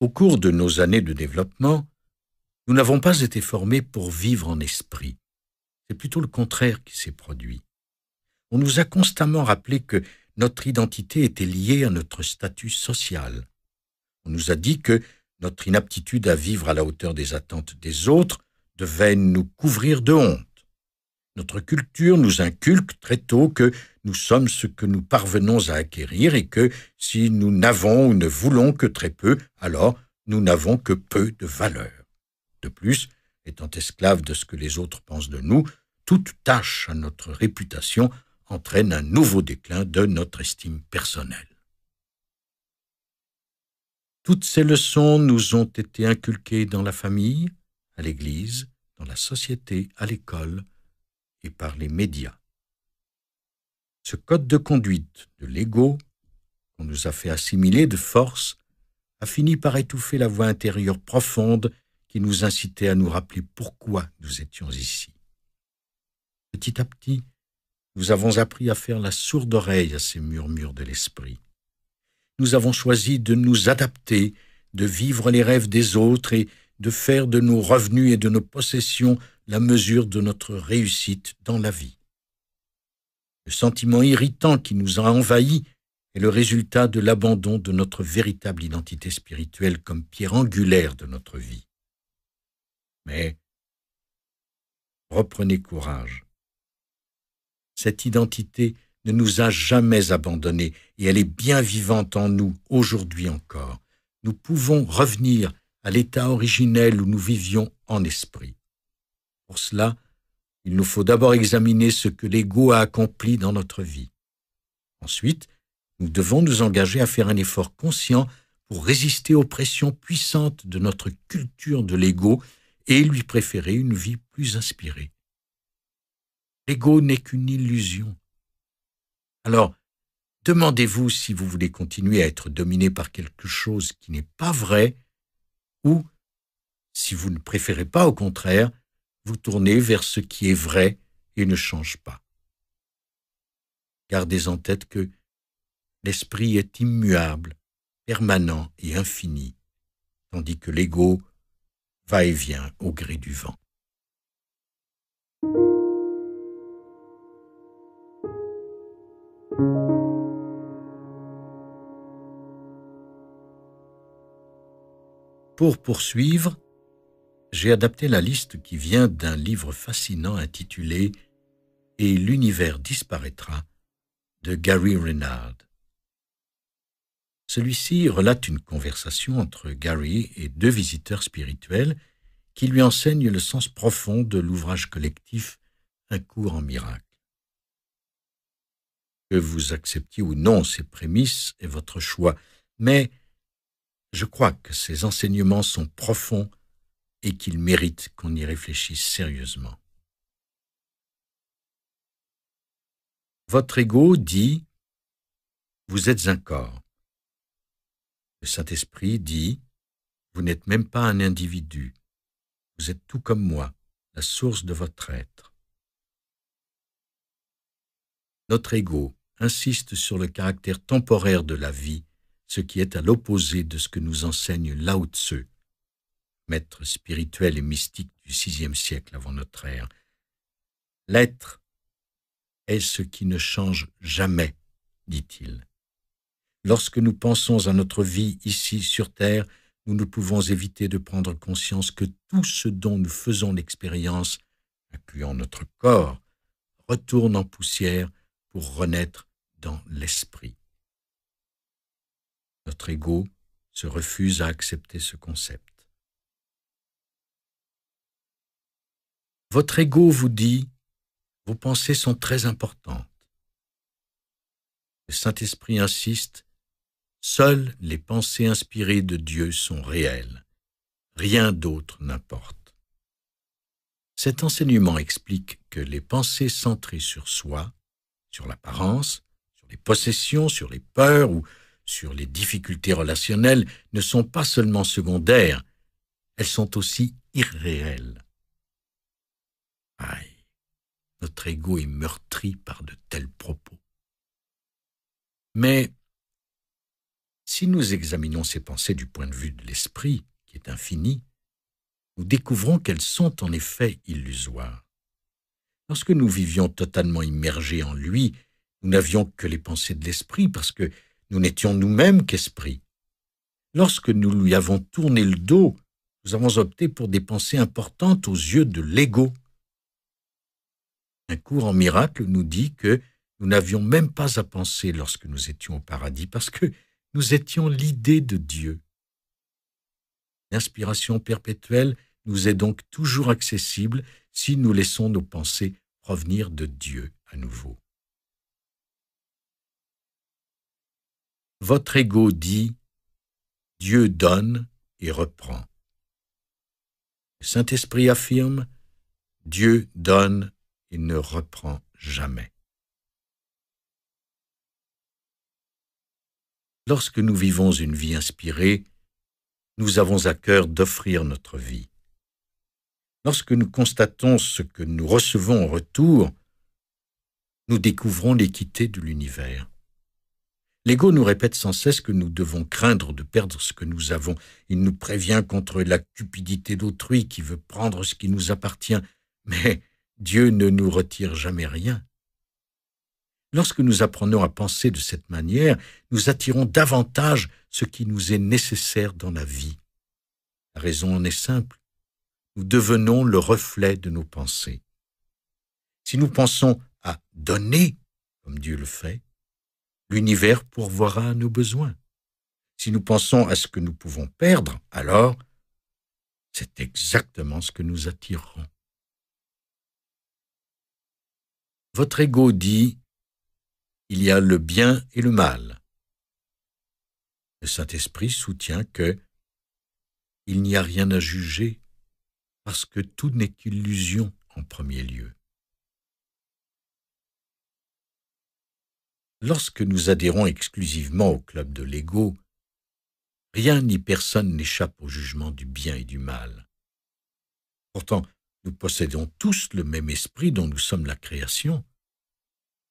Au cours de nos années de développement, Nous n'avons pas été formés pour vivre en esprit. C'est plutôt le contraire qui s'est produit. On nous a constamment rappelé que notre identité était liée à notre statut social. On nous a dit que notre inaptitude à vivre à la hauteur des attentes des autres devait nous couvrir de honte. Notre culture nous inculque très tôt que nous sommes ce que nous parvenons à acquérir et que si nous n'avons ou ne voulons que très peu, alors nous n'avons que peu de valeur. De plus, étant esclaves de ce que les autres pensent de nous, toute tâche à notre réputation entraîne un nouveau déclin de notre estime personnelle. Toutes ces leçons nous ont été inculquées dans la famille, à l'église, dans la société, à l'école et par les médias. Ce code de conduite de l'ego, qu'on nous a fait assimiler de force, a fini par étouffer la voix intérieure profonde qui nous incitait à nous rappeler pourquoi nous étions ici. Petit à petit, nous avons appris à faire la sourde oreille à ces murmures de l'esprit. Nous avons choisi de nous adapter, de vivre les rêves des autres et de faire de nos revenus et de nos possessions la mesure de notre réussite dans la vie. Le sentiment irritant qui nous a envahis est le résultat de l'abandon de notre véritable identité spirituelle comme pierre angulaire de notre vie. Mais reprenez courage. Cette identité ne nous a jamais abandonnés et elle est bien vivante en nous aujourd'hui encore. Nous pouvons revenir à l'état originel où nous vivions en esprit. Pour cela, il nous faut d'abord examiner ce que l'ego a accompli dans notre vie. Ensuite, nous devons nous engager à faire un effort conscient pour résister aux pressions puissantes de notre culture de l'ego et lui préférer une vie plus inspirée. L'ego n'est qu'une illusion. Alors, demandez-vous si vous voulez continuer à être dominé par quelque chose qui n'est pas vrai ou, si vous ne préférez pas, au contraire, vous tourner vers ce qui est vrai et ne change pas. Gardez en tête que l'esprit est immuable, permanent et infini, tandis que l'ego va et vient au gré du vent. Pour poursuivre, j'ai adapté la liste qui vient d'un livre fascinant intitulé « Et l'univers disparaîtra » de Gary Renard. Celui-ci relate une conversation entre Gary et deux visiteurs spirituels qui lui enseignent le sens profond de l'ouvrage collectif Un cours en miracle. Que vous acceptiez ou non ces prémices est votre choix, mais je crois que ces enseignements sont profonds et qu'ils méritent qu'on y réfléchisse sérieusement. Votre ego dit « Vous êtes un corps ». Le Saint-Esprit dit « Vous n'êtes même pas un individu. Vous êtes tout comme moi, la source de votre être. » Notre ego insiste sur le caractère temporaire de la vie, ce qui est à l'opposé de ce que nous enseigne Lao Tzu, maître spirituel et mystique du VIe siècle avant notre ère. L'être est ce qui ne change jamais, dit-il. Lorsque nous pensons à notre vie ici sur Terre, nous ne pouvons éviter de prendre conscience que tout ce dont nous faisons l'expérience, incluant notre corps, retourne en poussière pour renaître dans l'esprit. Notre ego se refuse à accepter ce concept. Votre ego vous dit « Vos pensées sont très importantes ». Le Saint-Esprit insiste « Seules les pensées inspirées de Dieu sont réelles. Rien d'autre n'importe. » Cet enseignement explique que les pensées centrées sur soi, sur l'apparence, sur les possessions, sur les peurs ou sur les difficultés relationnelles ne sont pas seulement secondaires, elles sont aussi irréelles. Aïe, notre ego est meurtri par de tels propos. Mais si nous examinons ces pensées du point de vue de l'esprit, qui est infini, nous découvrons qu'elles sont en effet illusoires. Lorsque nous vivions totalement immergés en lui, nous n'avions que les pensées de l'esprit parce que nous n'étions nous-mêmes qu'esprit. Lorsque nous lui avons tourné le dos, nous avons opté pour des pensées importantes aux yeux de l'ego. Un cours en miracle nous dit que nous n'avions même pas à penser lorsque nous étions au paradis parce que nous étions l'idée de Dieu. L'inspiration perpétuelle nous est donc toujours accessible si nous laissons nos pensées provenir de Dieu à nouveau. Votre ego dit « Dieu donne et reprend ». Le Saint-Esprit affirme « Dieu donne et ne reprend jamais ». Lorsque nous vivons une vie inspirée, nous avons à cœur d'offrir notre vie. Lorsque nous constatons ce que nous recevons en retour, nous découvrons l'équité de l'univers. L'ego nous répète sans cesse que nous devons craindre de perdre ce que nous avons. Il nous prévient contre la cupidité d'autrui qui veut prendre ce qui nous appartient. Mais Dieu ne nous retire jamais rien. Lorsque nous apprenons à penser de cette manière, nous attirons davantage ce qui nous est nécessaire dans la vie. La raison en est simple. Nous devenons le reflet de nos pensées. Si nous pensons à donner, comme Dieu le fait, l'univers pourvoira à nos besoins. Si nous pensons à ce que nous pouvons perdre, alors c'est exactement ce que nous attirerons. Votre ego dit « il y a le bien et le mal ». Le Saint-Esprit soutient que « il n'y a rien à juger parce que tout n'est qu'illusion en premier lieu ». Lorsque nous adhérons exclusivement au club de l'ego, rien ni personne n'échappe au jugement du bien et du mal. Pourtant, nous possédons tous le même esprit dont nous sommes la création.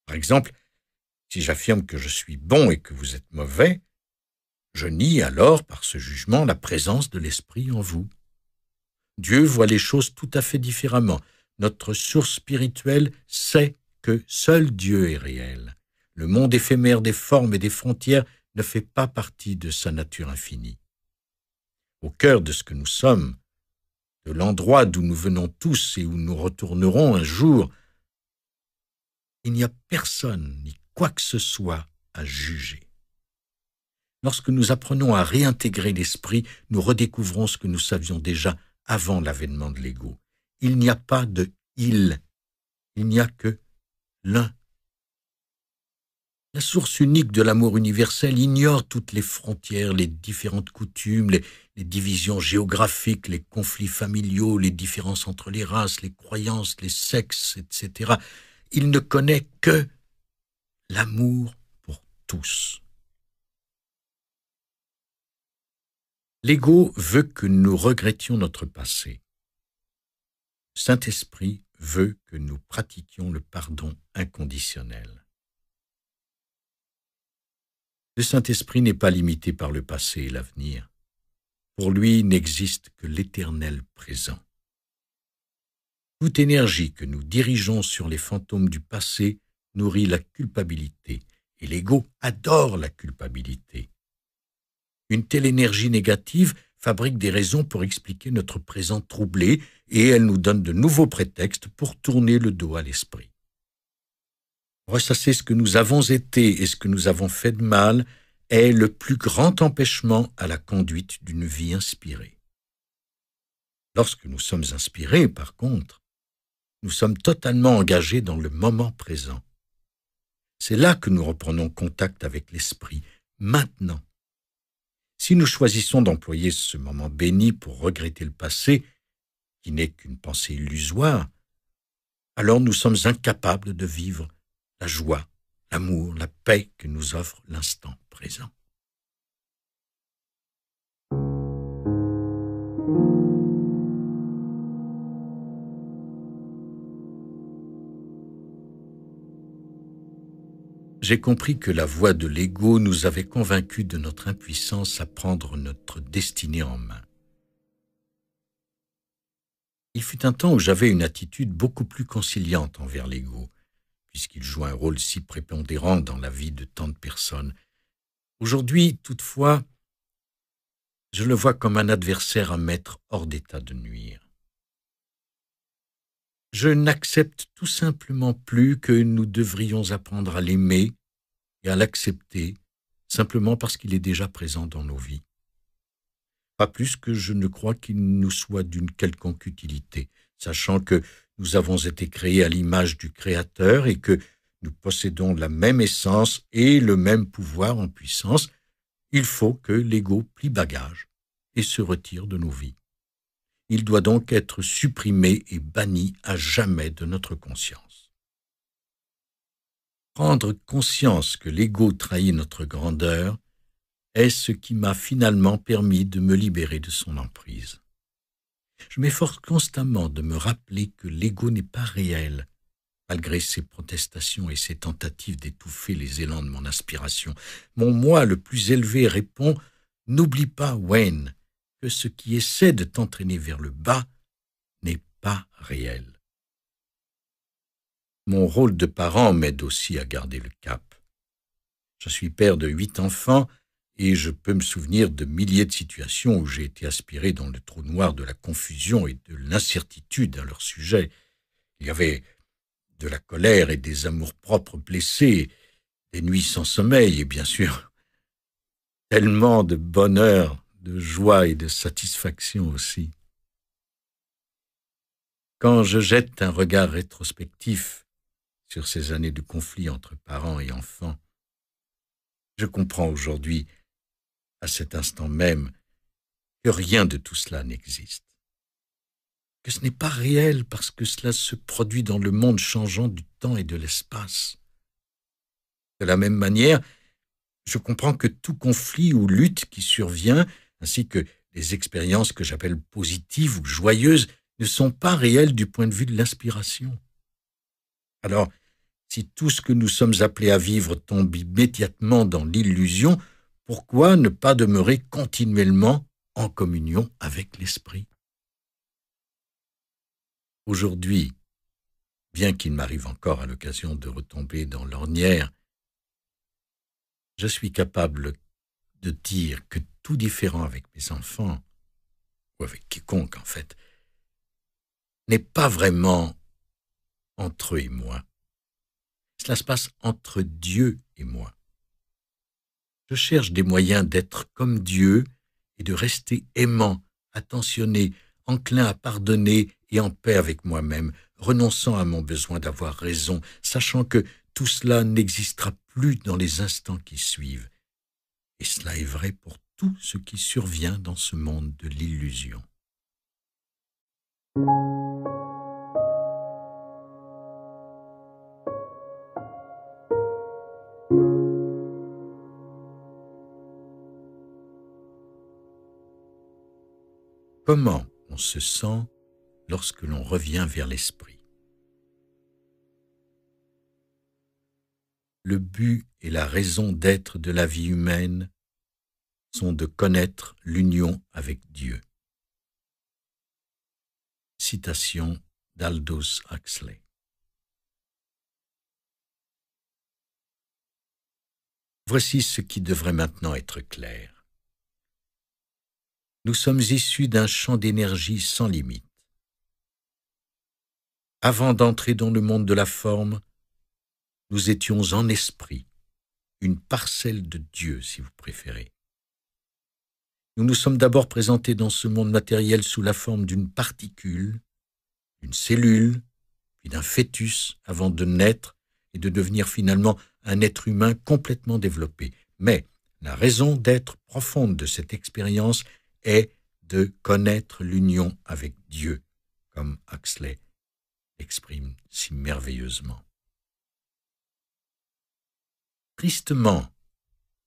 Par exemple, si j'affirme que je suis bon et que vous êtes mauvais, je nie alors par ce jugement la présence de l'esprit en vous. Dieu voit les choses tout à fait différemment. Notre source spirituelle sait que seul Dieu est réel. Le monde éphémère des formes et des frontières ne fait pas partie de sa nature infinie. Au cœur de ce que nous sommes, de l'endroit d'où nous venons tous et où nous retournerons un jour, il n'y a personne ni quoi que ce soit à juger. Lorsque nous apprenons à réintégrer l'esprit, nous redécouvrons ce que nous savions déjà avant l'avènement de l'ego. Il n'y a pas de « il », il n'y a que l'un. La source unique de l'amour universel ignore toutes les frontières, les différentes coutumes, les divisions géographiques, les conflits familiaux, les différences entre les races, les croyances, les sexes, etc. Il ne connaît que l'amour pour tous. L'ego veut que nous regrettions notre passé. Le Saint-Esprit veut que nous pratiquions le pardon inconditionnel. Le Saint-Esprit n'est pas limité par le passé et l'avenir. Pour lui n'existe que l'éternel présent. Toute énergie que nous dirigeons sur les fantômes du passé nourrit la culpabilité, et l'ego adore la culpabilité. Une telle énergie négative fabrique des raisons pour expliquer notre présent troublé, et elle nous donne de nouveaux prétextes pour tourner le dos à l'esprit. Ressasser ce que nous avons été et ce que nous avons fait de mal est le plus grand empêchement à la conduite d'une vie inspirée. Lorsque nous sommes inspirés, par contre, nous sommes totalement engagés dans le moment présent. C'est là que nous reprenons contact avec l'esprit, maintenant. Si nous choisissons d'employer ce moment béni pour regretter le passé, qui n'est qu'une pensée illusoire, alors nous sommes incapables de vivre la joie, l'amour, la paix que nous offre l'instant présent. J'ai compris que la voix de l'ego nous avait convaincus de notre impuissance à prendre notre destinée en main. Il fut un temps où j'avais une attitude beaucoup plus conciliante envers l'ego, puisqu'il joue un rôle si prépondérant dans la vie de tant de personnes. Aujourd'hui, toutefois, je le vois comme un adversaire à mettre hors d'état de nuire. Je n'accepte tout simplement plus que nous devrions apprendre à l'aimer et à l'accepter, simplement parce qu'il est déjà présent dans nos vies. Pas plus que je ne crois qu'il nous soit d'une quelconque utilité, sachant que nous avons été créés à l'image du Créateur et que nous possédons la même essence et le même pouvoir en puissance. Il faut que l'ego plie bagage et se retire de nos vies. Il doit donc être supprimé et banni à jamais de notre conscience. Prendre conscience que l'ego trahit notre grandeur est ce qui m'a finalement permis de me libérer de son emprise. Je m'efforce constamment de me rappeler que l'ego n'est pas réel, malgré ses protestations et ses tentatives d'étouffer les élans de mon aspiration. Mon moi le plus élevé répond « N'oublie pas, Wayne, que ce qui essaie de t'entraîner vers le bas n'est pas réel. » Mon rôle de parent m'aide aussi à garder le cap. Je suis père de 8 enfants et je peux me souvenir de milliers de situations où j'ai été aspiré dans le trou noir de la confusion et de l'incertitude à leur sujet. Il y avait de la colère et des amours-propres blessés, des nuits sans sommeil et bien sûr tellement de bonheur, de joie et de satisfaction aussi. Quand je jette un regard rétrospectif sur ces années de conflit entre parents et enfants, je comprends aujourd'hui, à cet instant même, que rien de tout cela n'existe. Que ce n'est pas réel parce que cela se produit dans le monde changeant du temps et de l'espace. De la même manière, je comprends que tout conflit ou lutte qui survient, ainsi que les expériences que j'appelle positives ou joyeuses, ne sont pas réelles du point de vue de l'inspiration. Alors, si tout ce que nous sommes appelés à vivre tombe immédiatement dans l'illusion, pourquoi ne pas demeurer continuellement en communion avec l'esprit? Aujourd'hui, bien qu'il m'arrive encore à l'occasion de retomber dans l'ornière, je suis capable de dire que tout différent avec mes enfants, ou avec quiconque en fait, n'est pas vraiment entre eux et moi. Cela se passe entre Dieu et moi. Je cherche des moyens d'être comme Dieu et de rester aimant, attentionné, enclin à pardonner et en paix avec moi-même, renonçant à mon besoin d'avoir raison, sachant que tout cela n'existera plus dans les instants qui suivent. Et cela est vrai pour tout ce qui survient dans ce monde de l'illusion. Comment on se sent lorsque l'on revient vers l'esprit? Le but et la raison d'être de la vie humaine sont de connaître l'union avec Dieu. Citation d'Aldous Huxley. Voici ce qui devrait maintenant être clair. Nous sommes issus d'un champ d'énergie sans limite. Avant d'entrer dans le monde de la forme, nous étions en esprit, une parcelle de Dieu, si vous préférez. Nous nous sommes d'abord présentés dans ce monde matériel sous la forme d'une particule, d'une cellule, puis d'un fœtus avant de naître et de devenir finalement un être humain complètement développé. Mais la raison d'être profonde de cette expérience est de connaître l'union avec Dieu, comme Huxley l'exprime si merveilleusement. Tristement,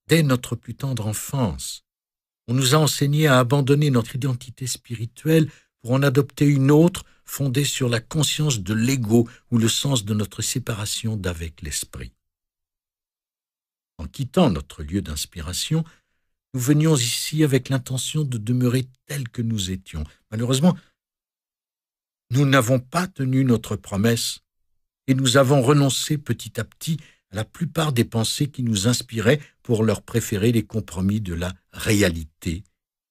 dès notre plus tendre enfance, on nous a enseigné à abandonner notre identité spirituelle pour en adopter une autre fondée sur la conscience de l'ego ou le sens de notre séparation d'avec l'esprit. En quittant notre lieu d'inspiration, nous venions ici avec l'intention de demeurer tels que nous étions. Malheureusement, Nous n'avons pas tenu notre promesse et nous avons renoncé petit à petit à la plupart des pensées qui nous inspiraient pour leur préférer les compromis de la réalité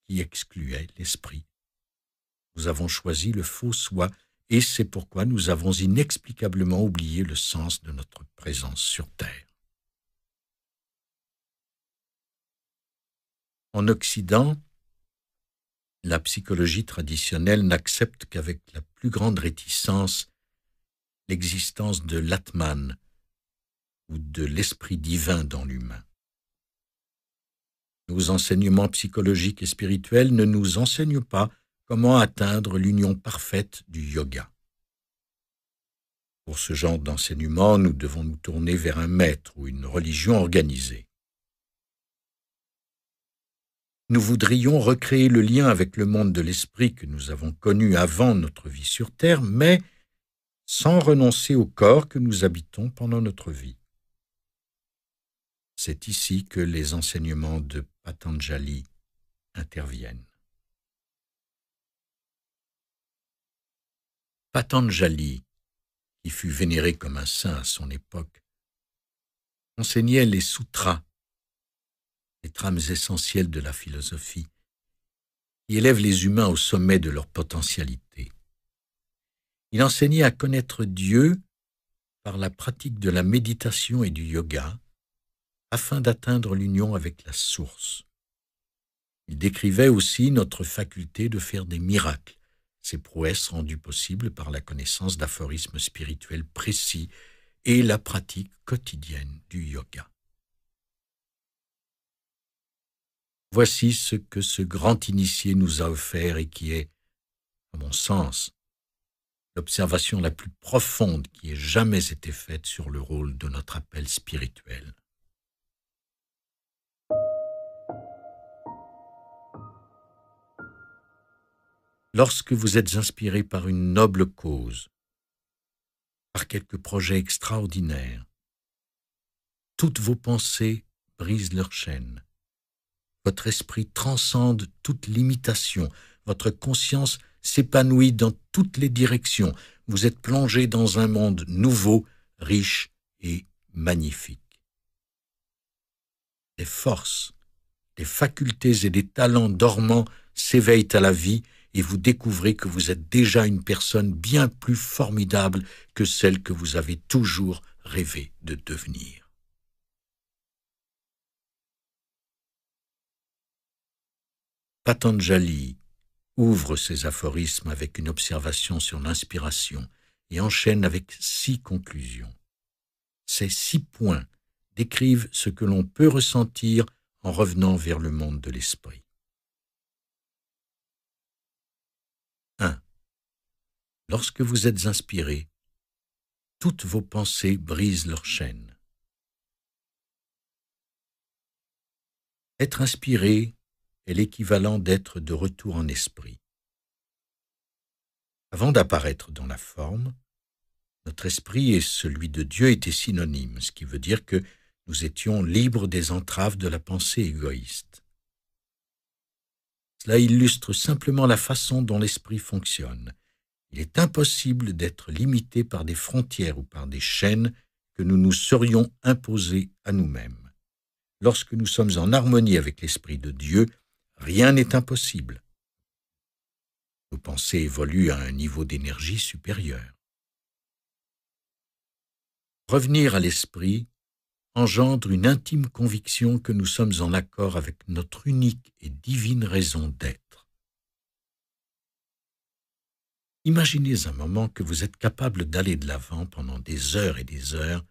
qui excluait l'esprit. Nous avons choisi le faux soi et c'est pourquoi nous avons inexplicablement oublié le sens de notre présence sur Terre. En Occident, la psychologie traditionnelle n'accepte qu'avec la plus grande réticence l'existence de l'Atman ou de l'esprit divin dans l'humain. Nos enseignements psychologiques et spirituels ne nous enseignent pas comment atteindre l'union parfaite du yoga. Pour ce genre d'enseignement, nous devons nous tourner vers un maître ou une religion organisée. Nous voudrions recréer le lien avec le monde de l'esprit que nous avons connu avant notre vie sur Terre, mais sans renoncer au corps que nous habitons pendant notre vie. C'est ici que les enseignements de Patanjali interviennent. Patanjali, qui fut vénéré comme un saint à son époque, enseignait les sutras, les trames essentielles de la philosophie, qui élèvent les humains au sommet de leur potentialité. Il enseignait à connaître Dieu par la pratique de la méditation et du yoga, afin d'atteindre l'union avec la source. Il décrivait aussi notre faculté de faire des miracles, ces prouesses rendues possibles par la connaissance d'aphorismes spirituels précis et la pratique quotidienne du yoga. Voici ce que ce grand initié nous a offert et qui est, à mon sens, l'observation la plus profonde qui ait jamais été faite sur le rôle de notre appel spirituel. Lorsque vous êtes inspiré par une noble cause, par quelque projet extraordinaire, toutes vos pensées brisent leurs chaînes. Votre esprit transcende toute limitation, votre conscience s'épanouit dans toutes les directions. Vous êtes plongé dans un monde nouveau, riche et magnifique. Des forces, des facultés et des talents dormants s'éveillent à la vie et vous découvrez que vous êtes déjà une personne bien plus formidable que celle que vous avez toujours rêvé de devenir. Patanjali ouvre ses aphorismes avec une observation sur l'inspiration et enchaîne avec 6 conclusions. Ces 6 points décrivent ce que l'on peut ressentir en revenant vers le monde de l'esprit. 1. Lorsque vous êtes inspiré, toutes vos pensées brisent leurs chaînes. Être inspiré est l'équivalent d'être de retour en esprit. Avant d'apparaître dans la forme, notre esprit et celui de Dieu étaient synonymes, ce qui veut dire que nous étions libres des entraves de la pensée égoïste. Cela illustre simplement la façon dont l'esprit fonctionne. Il est impossible d'être limité par des frontières ou par des chaînes que nous nous serions imposées à nous-mêmes. Lorsque nous sommes en harmonie avec l'esprit de Dieu, rien n'est impossible. Nos pensées évoluent à un niveau d'énergie supérieur. Revenir à l'esprit engendre une intime conviction que nous sommes en accord avec notre unique et divine raison d'être. Imaginez un moment que vous êtes capable d'aller de l'avant pendant des heures et des heures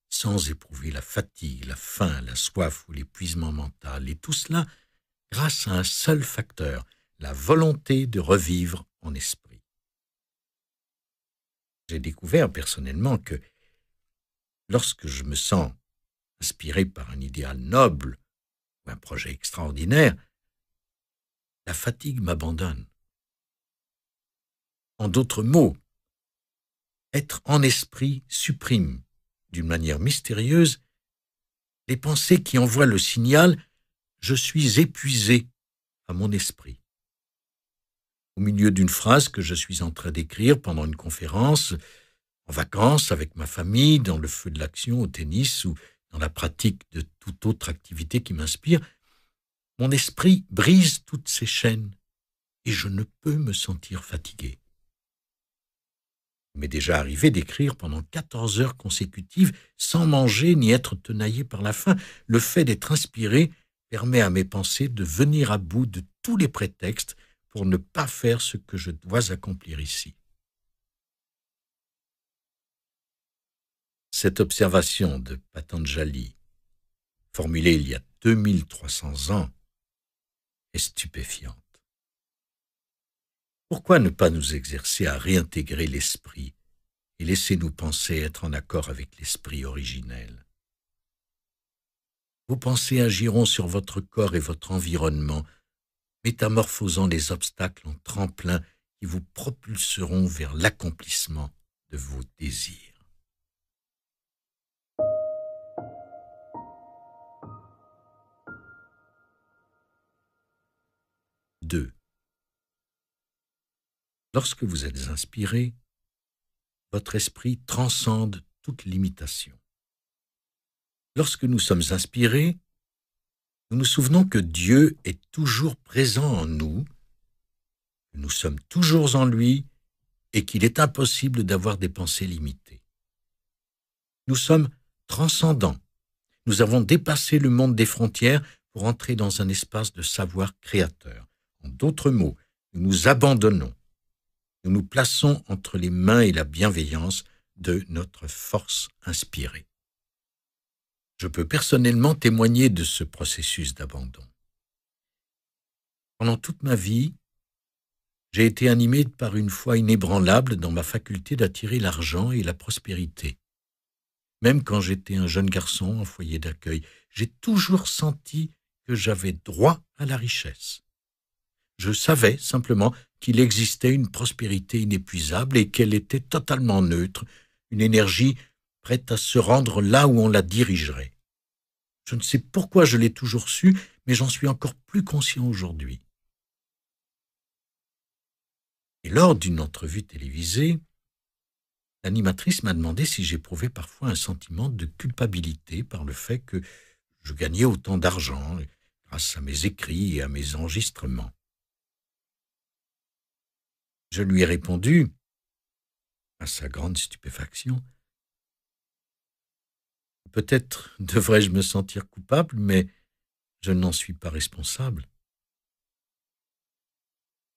sans éprouver la fatigue, la faim, la soif ou l'épuisement mental, et tout cela grâce à un seul facteur, la volonté de revivre en esprit. J'ai découvert personnellement que lorsque je me sens inspiré par un idéal noble ou un projet extraordinaire, la fatigue m'abandonne. En d'autres mots, être en esprit supprime, d'une manière mystérieuse, les pensées qui envoient le signal « je suis épuisé » à mon esprit. au milieu d'une phrase que je suis en train d'écrire pendant une conférence, en vacances, avec ma famille, dans le feu de l'action, au tennis ou dans la pratique de toute autre activité qui m'inspire, mon esprit brise toutes ces chaînes et je ne peux me sentir fatigué. Il m'est déjà arrivé d'écrire pendant 14 heures consécutives sans manger ni être tenaillé par la faim. Le fait d'être inspiré permet à mes pensées de venir à bout de tous les prétextes pour ne pas faire ce que je dois accomplir ici. Cette observation de Patanjali, formulée il y a 2300 ans, est stupéfiante. Pourquoi ne pas nous exercer à réintégrer l'esprit et laisser nos pensées être en accord avec l'esprit originel? Vos pensées agiront sur votre corps et votre environnement, métamorphosant les obstacles en tremplins qui vous propulseront vers l'accomplissement de vos désirs. 2. Lorsque vous êtes inspiré, votre esprit transcende toute limitation. Lorsque nous sommes inspirés, nous nous souvenons que Dieu est toujours présent en nous, que nous sommes toujours en lui et qu'il est impossible d'avoir des pensées limitées. Nous sommes transcendants. Nous avons dépassé le monde des frontières pour entrer dans un espace de savoir créateur. En d'autres mots, nous nous abandonnons. Nous nous plaçons entre les mains et la bienveillance de notre force inspirée. Je peux personnellement témoigner de ce processus d'abandon. Pendant toute ma vie, j'ai été animé par une foi inébranlable dans ma faculté d'attirer l'argent et la prospérité. Même quand j'étais un jeune garçon en foyer d'accueil, j'ai toujours senti que j'avais droit à la richesse. Je savais simplement qu'il existait une prospérité inépuisable et qu'elle était totalement neutre, une énergie prête à se rendre là où on la dirigerait. Je ne sais pourquoi je l'ai toujours su, mais j'en suis encore plus conscient aujourd'hui. Et lors d'une entrevue télévisée, l'animatrice m'a demandé si j'éprouvais parfois un sentiment de culpabilité par le fait que je gagnais autant d'argent grâce à mes écrits et à mes enregistrements. Je lui ai répondu, à sa grande stupéfaction, « Peut-être devrais-je me sentir coupable, mais je n'en suis pas responsable. »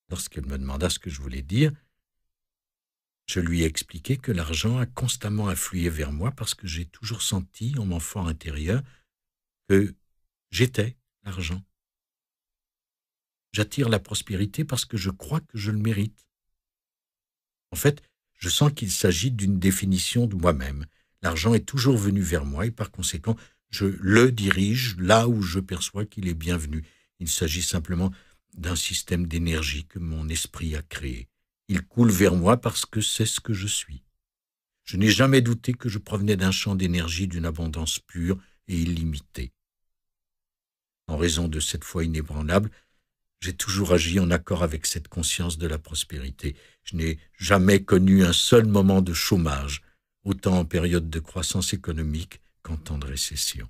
Lorsqu'elle me demanda ce que je voulais dire, je lui ai expliqué que l'argent a constamment afflué vers moi parce que j'ai toujours senti en mon fort intérieur que j'étais l'argent. J'attire la prospérité parce que je crois que je le mérite. En fait, je sens qu'il s'agit d'une définition de moi-même. L'argent est toujours venu vers moi et par conséquent, je le dirige là où je perçois qu'il est bienvenu. Il s'agit simplement d'un système d'énergie que mon esprit a créé. Il coule vers moi parce que c'est ce que je suis. Je n'ai jamais douté que je provenais d'un champ d'énergie d'une abondance pure et illimitée. En raison de cette foi inébranlable, j'ai toujours agi en accord avec cette conscience de la prospérité. Je n'ai jamais connu un seul moment de chômage, autant en période de croissance économique qu'en temps de récession.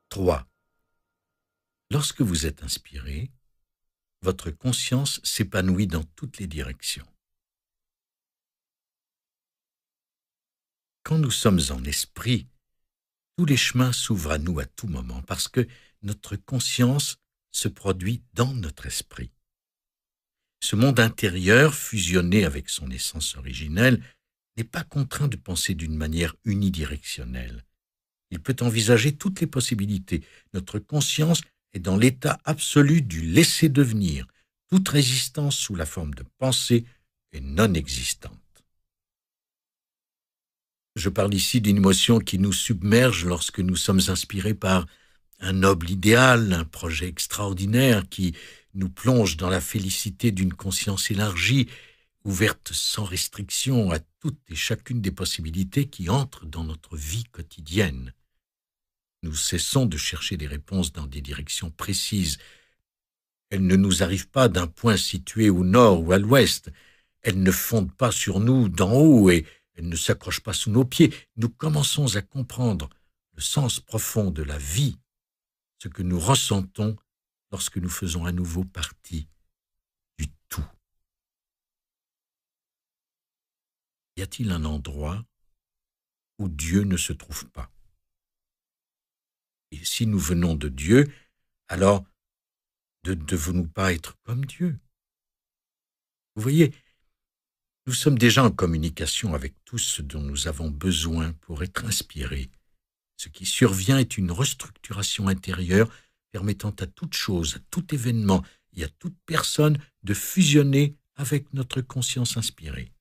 « 3. Lorsque vous êtes inspiré, votre conscience s'épanouit dans toutes les directions. Quand nous sommes en esprit, tous les chemins s'ouvrent à nous à tout moment parce que notre conscience se produit dans notre esprit. Ce monde intérieur, fusionné avec son essence originelle, n'est pas contraint de penser d'une manière unidirectionnelle. Il peut envisager toutes les possibilités. Notre conscience est dans l'état absolu du laisser devenir. Toute résistance sous la forme de pensée est non existante. Je parle ici d'une émotion qui nous submerge lorsque nous sommes inspirés par un noble idéal, un projet extraordinaire qui nous plonge dans la félicité d'une conscience élargie, ouverte sans restriction à toutes et chacune des possibilités qui entrent dans notre vie quotidienne. Nous cessons de chercher des réponses dans des directions précises. Elles ne nous arrivent pas d'un point situé au nord ou à l'ouest. Elles ne fondent pas sur nous d'en haut et elles ne s'accrochent pas sous nos pieds. Nous commençons à comprendre le sens profond de la vie, ce que nous ressentons lorsque nous faisons à nouveau partie du tout. Y a-t-il un endroit où Dieu ne se trouve pas? Et si nous venons de Dieu, alors ne devons-nous pas être comme Dieu? Vous voyez, nous sommes déjà en communication avec tout ce dont nous avons besoin pour être inspirés. Ce qui survient est une restructuration intérieure permettant à toute chose, à tout événement et à toute personne de fusionner avec notre conscience inspirée.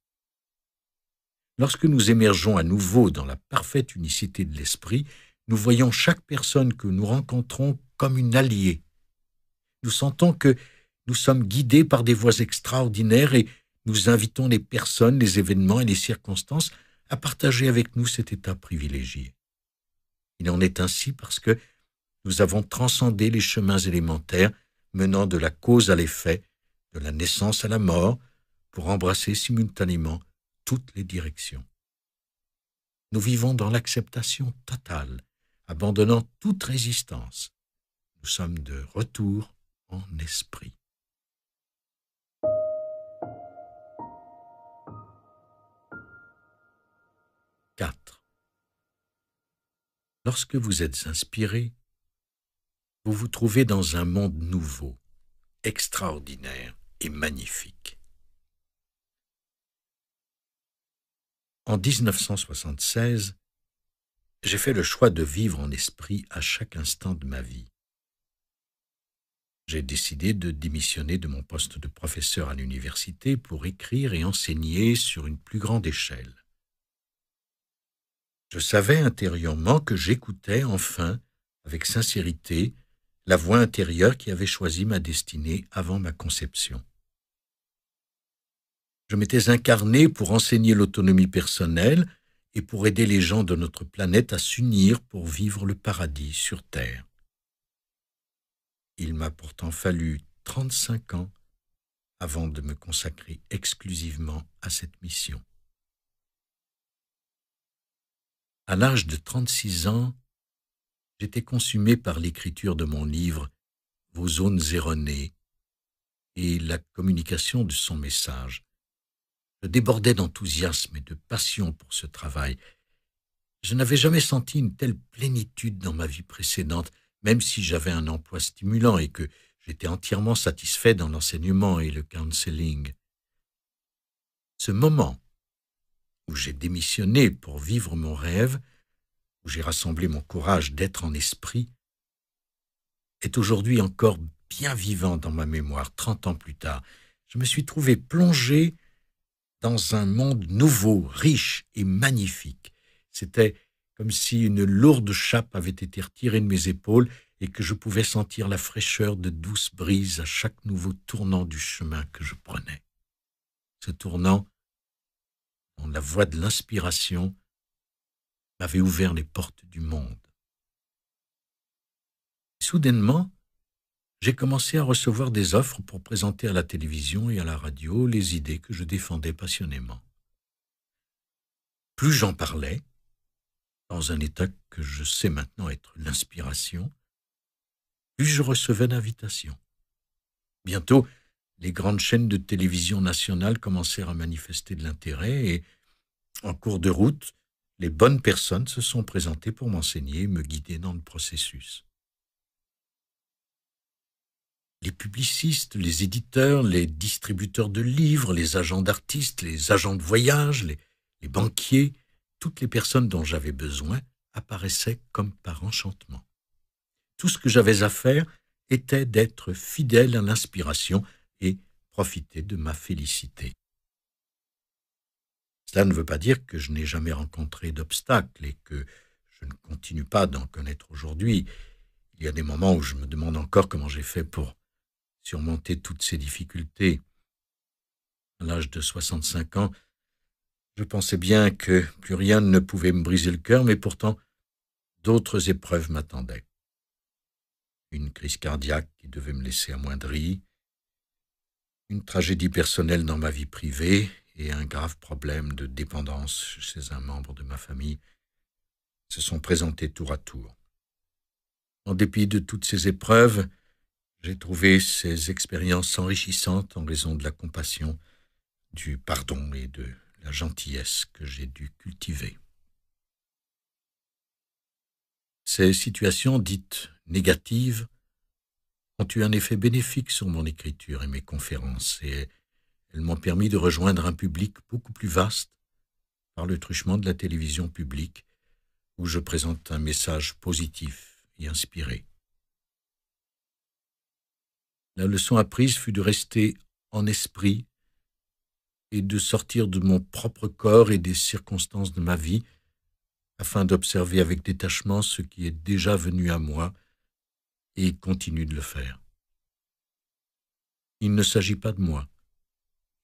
Lorsque nous émergeons à nouveau dans la parfaite unicité de l'esprit, nous voyons chaque personne que nous rencontrons comme une alliée. Nous sentons que nous sommes guidés par des voies extraordinaires et nous invitons les personnes, les événements et les circonstances à partager avec nous cet état privilégié. Il en est ainsi parce que nous avons transcendé les chemins élémentaires menant de la cause à l'effet, de la naissance à la mort, pour embrasser simultanément toutes les directions. Nous vivons dans l'acceptation totale, abandonnant toute résistance. Nous sommes de retour en esprit. « 4. Lorsque vous êtes inspiré, vous vous trouvez dans un monde nouveau, extraordinaire et magnifique. En 1976, j'ai fait le choix de vivre en esprit à chaque instant de ma vie. J'ai décidé de démissionner de mon poste de professeur à l'université pour écrire et enseigner sur une plus grande échelle. Je savais intérieurement que j'écoutais enfin, avec sincérité, la voix intérieure qui avait choisi ma destinée avant ma conception. Je m'étais incarné pour enseigner l'autonomie personnelle et pour aider les gens de notre planète à s'unir pour vivre le paradis sur Terre. Il m'a pourtant fallu 35 ans avant de me consacrer exclusivement à cette mission. À l'âge de 36 ans, j'étais consumé par l'écriture de mon livre « Vos zones erronées » et la communication de son message. Je débordais d'enthousiasme et de passion pour ce travail. Je n'avais jamais senti une telle plénitude dans ma vie précédente, même si j'avais un emploi stimulant et que j'étais entièrement satisfait dans l'enseignement et le counseling. Ce moment où j'ai démissionné pour vivre mon rêve, où j'ai rassemblé mon courage d'être en esprit, est aujourd'hui encore bien vivant dans ma mémoire 30 ans plus tard. Je me suis trouvé plongé dans un monde nouveau, riche et magnifique. C'était comme si une lourde chape avait été retirée de mes épaules et que je pouvais sentir la fraîcheur de douces brises à chaque nouveau tournant du chemin que je prenais. Ce tournant, dont la voie de l'inspiration m'avait ouvert les portes du monde. Soudainement, j'ai commencé à recevoir des offres pour présenter à la télévision et à la radio les idées que je défendais passionnément. Plus j'en parlais, dans un état que je sais maintenant être l'inspiration, plus je recevais d'invitations. Bientôt, les grandes chaînes de télévision nationales commencèrent à manifester de l'intérêt et, en cours de route, les bonnes personnes se sont présentées pour m'enseigner et me guider dans le processus. Les publicistes, les éditeurs, les distributeurs de livres, les agents d'artistes, les agents de voyage, les banquiers, toutes les personnes dont j'avais besoin apparaissaient comme par enchantement. Tout ce que j'avais à faire était d'être fidèle à l'inspiration et profiter de ma félicité. Cela ne veut pas dire que je n'ai jamais rencontré d'obstacles et que je ne continue pas d'en connaître aujourd'hui. Il y a des moments où je me demande encore comment j'ai fait pour surmonter toutes ces difficultés. À l'âge de 65 ans, je pensais bien que plus rien ne pouvait me briser le cœur, mais pourtant, d'autres épreuves m'attendaient. Une crise cardiaque qui devait me laisser amoindri, une tragédie personnelle dans ma vie privée et un grave problème de dépendance chez un membre de ma famille se sont présentés tour à tour. En dépit de toutes ces épreuves, j'ai trouvé ces expériences enrichissantes en raison de la compassion, du pardon et de la gentillesse que j'ai dû cultiver. Ces situations dites négatives ont eu un effet bénéfique sur mon écriture et mes conférences, et elles m'ont permis de rejoindre un public beaucoup plus vaste par le truchement de la télévision publique, où je présente un message positif et inspiré. La leçon apprise fut de rester en esprit et de sortir de mon propre corps et des circonstances de ma vie, afin d'observer avec détachement ce qui est déjà venu à moi et continue de le faire. Il ne s'agit pas de moi.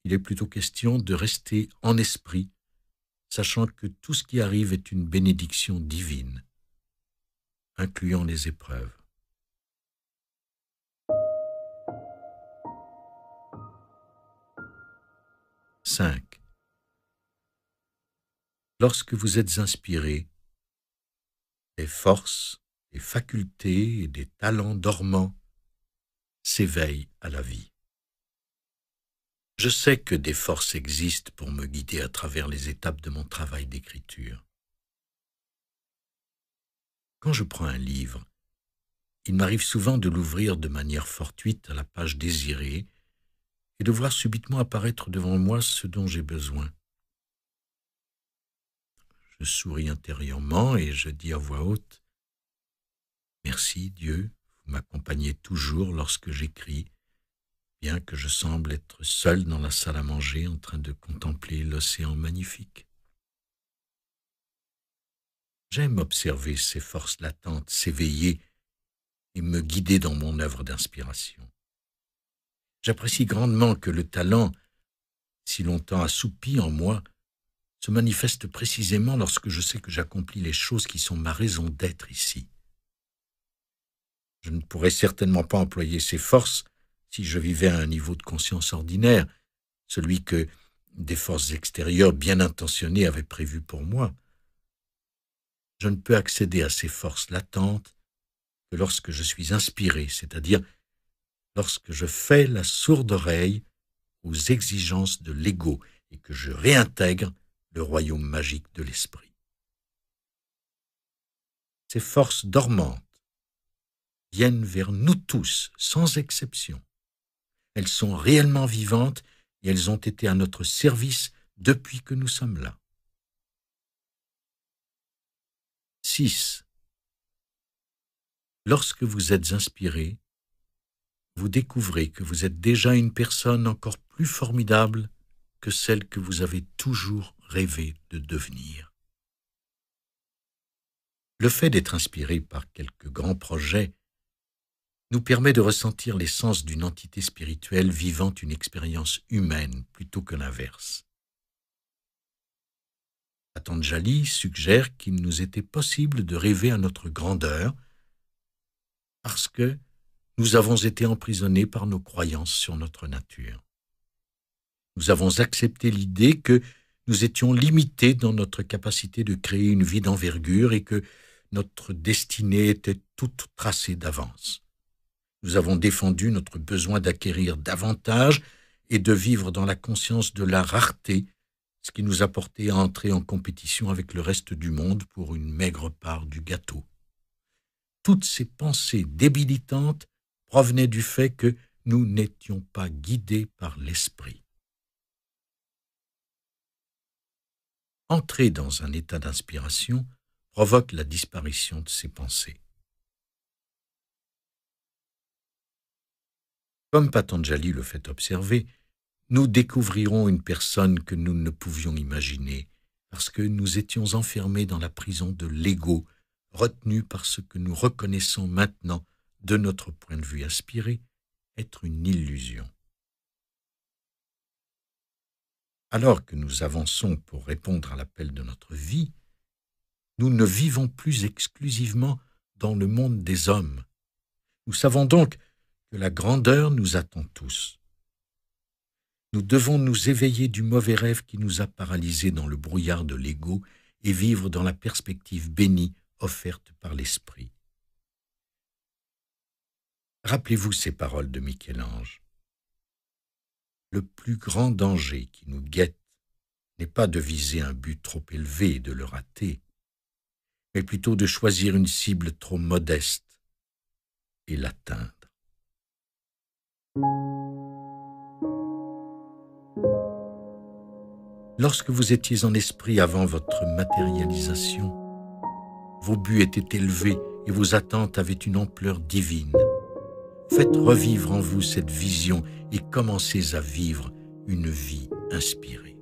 Il est plutôt question de rester en esprit, sachant que tout ce qui arrive est une bénédiction divine, incluant les épreuves. « 5. Lorsque vous êtes inspiré, des forces, des facultés et des talents dormants s'éveillent à la vie. Je sais que des forces existent pour me guider à travers les étapes de mon travail d'écriture. Quand je prends un livre, il m'arrive souvent de l'ouvrir de manière fortuite à la page désirée et de voir subitement apparaître devant moi ce dont j'ai besoin. Je souris intérieurement et je dis à voix haute : « Merci Dieu, vous m'accompagnez toujours lorsque j'écris, bien que je semble être seul dans la salle à manger en train de contempler l'océan magnifique. » J'aime observer ces forces latentes s'éveiller et me guider dans mon œuvre d'inspiration. J'apprécie grandement que le talent, si longtemps assoupi en moi, se manifeste précisément lorsque je sais que j'accomplis les choses qui sont ma raison d'être ici. Je ne pourrais certainement pas employer ces forces si je vivais à un niveau de conscience ordinaire, celui que des forces extérieures bien intentionnées avaient prévu pour moi. Je ne peux accéder à ces forces latentes que lorsque je suis inspiré, c'est-à-dire lorsque je fais la sourde oreille aux exigences de l'ego et que je réintègre le royaume magique de l'esprit. Ces forces dormantes viennent vers nous tous, sans exception. Elles sont réellement vivantes et elles ont été à notre service depuis que nous sommes là. 6. Lorsque vous êtes inspiré, vous découvrez que vous êtes déjà une personne encore plus formidable que celle que vous avez toujours rêvé de devenir. Le fait d'être inspiré par quelques grands projets nous permet de ressentir l'essence d'une entité spirituelle vivant une expérience humaine plutôt que l'inverse. Patanjali suggère qu'il nous était possible de rêver à notre grandeur parce que nous avons été emprisonnés par nos croyances sur notre nature. Nous avons accepté l'idée que nous étions limités dans notre capacité de créer une vie d'envergure et que notre destinée était toute tracée d'avance. Nous avons défendu notre besoin d'acquérir davantage et de vivre dans la conscience de la rareté, ce qui nous a porté à entrer en compétition avec le reste du monde pour une maigre part du gâteau. Toutes ces pensées débilitantes provenaient du fait que nous n'étions pas guidés par l'esprit. Entrer dans un état d'inspiration provoque la disparition de ces pensées. Comme Patanjali le fait observer, nous découvrirons une personne que nous ne pouvions imaginer parce que nous étions enfermés dans la prison de l'ego, retenus par ce que nous reconnaissons maintenant, de notre point de vue aspiré, être une illusion. Alors que nous avançons pour répondre à l'appel de notre vie, nous ne vivons plus exclusivement dans le monde des hommes. Nous savons donc que la grandeur nous attend tous. Nous devons nous éveiller du mauvais rêve qui nous a paralysés dans le brouillard de l'ego et vivre dans la perspective bénie offerte par l'Esprit. Rappelez-vous ces paroles de Michel-Ange. Le plus grand danger qui nous guette n'est pas de viser un but trop élevé et de le rater, mais plutôt de choisir une cible trop modeste et l'atteindre. Lorsque vous étiez en esprit avant votre matérialisation, vos buts étaient élevés et vos attentes avaient une ampleur divine. Faites revivre en vous cette vision et commencez à vivre une vie inspirée.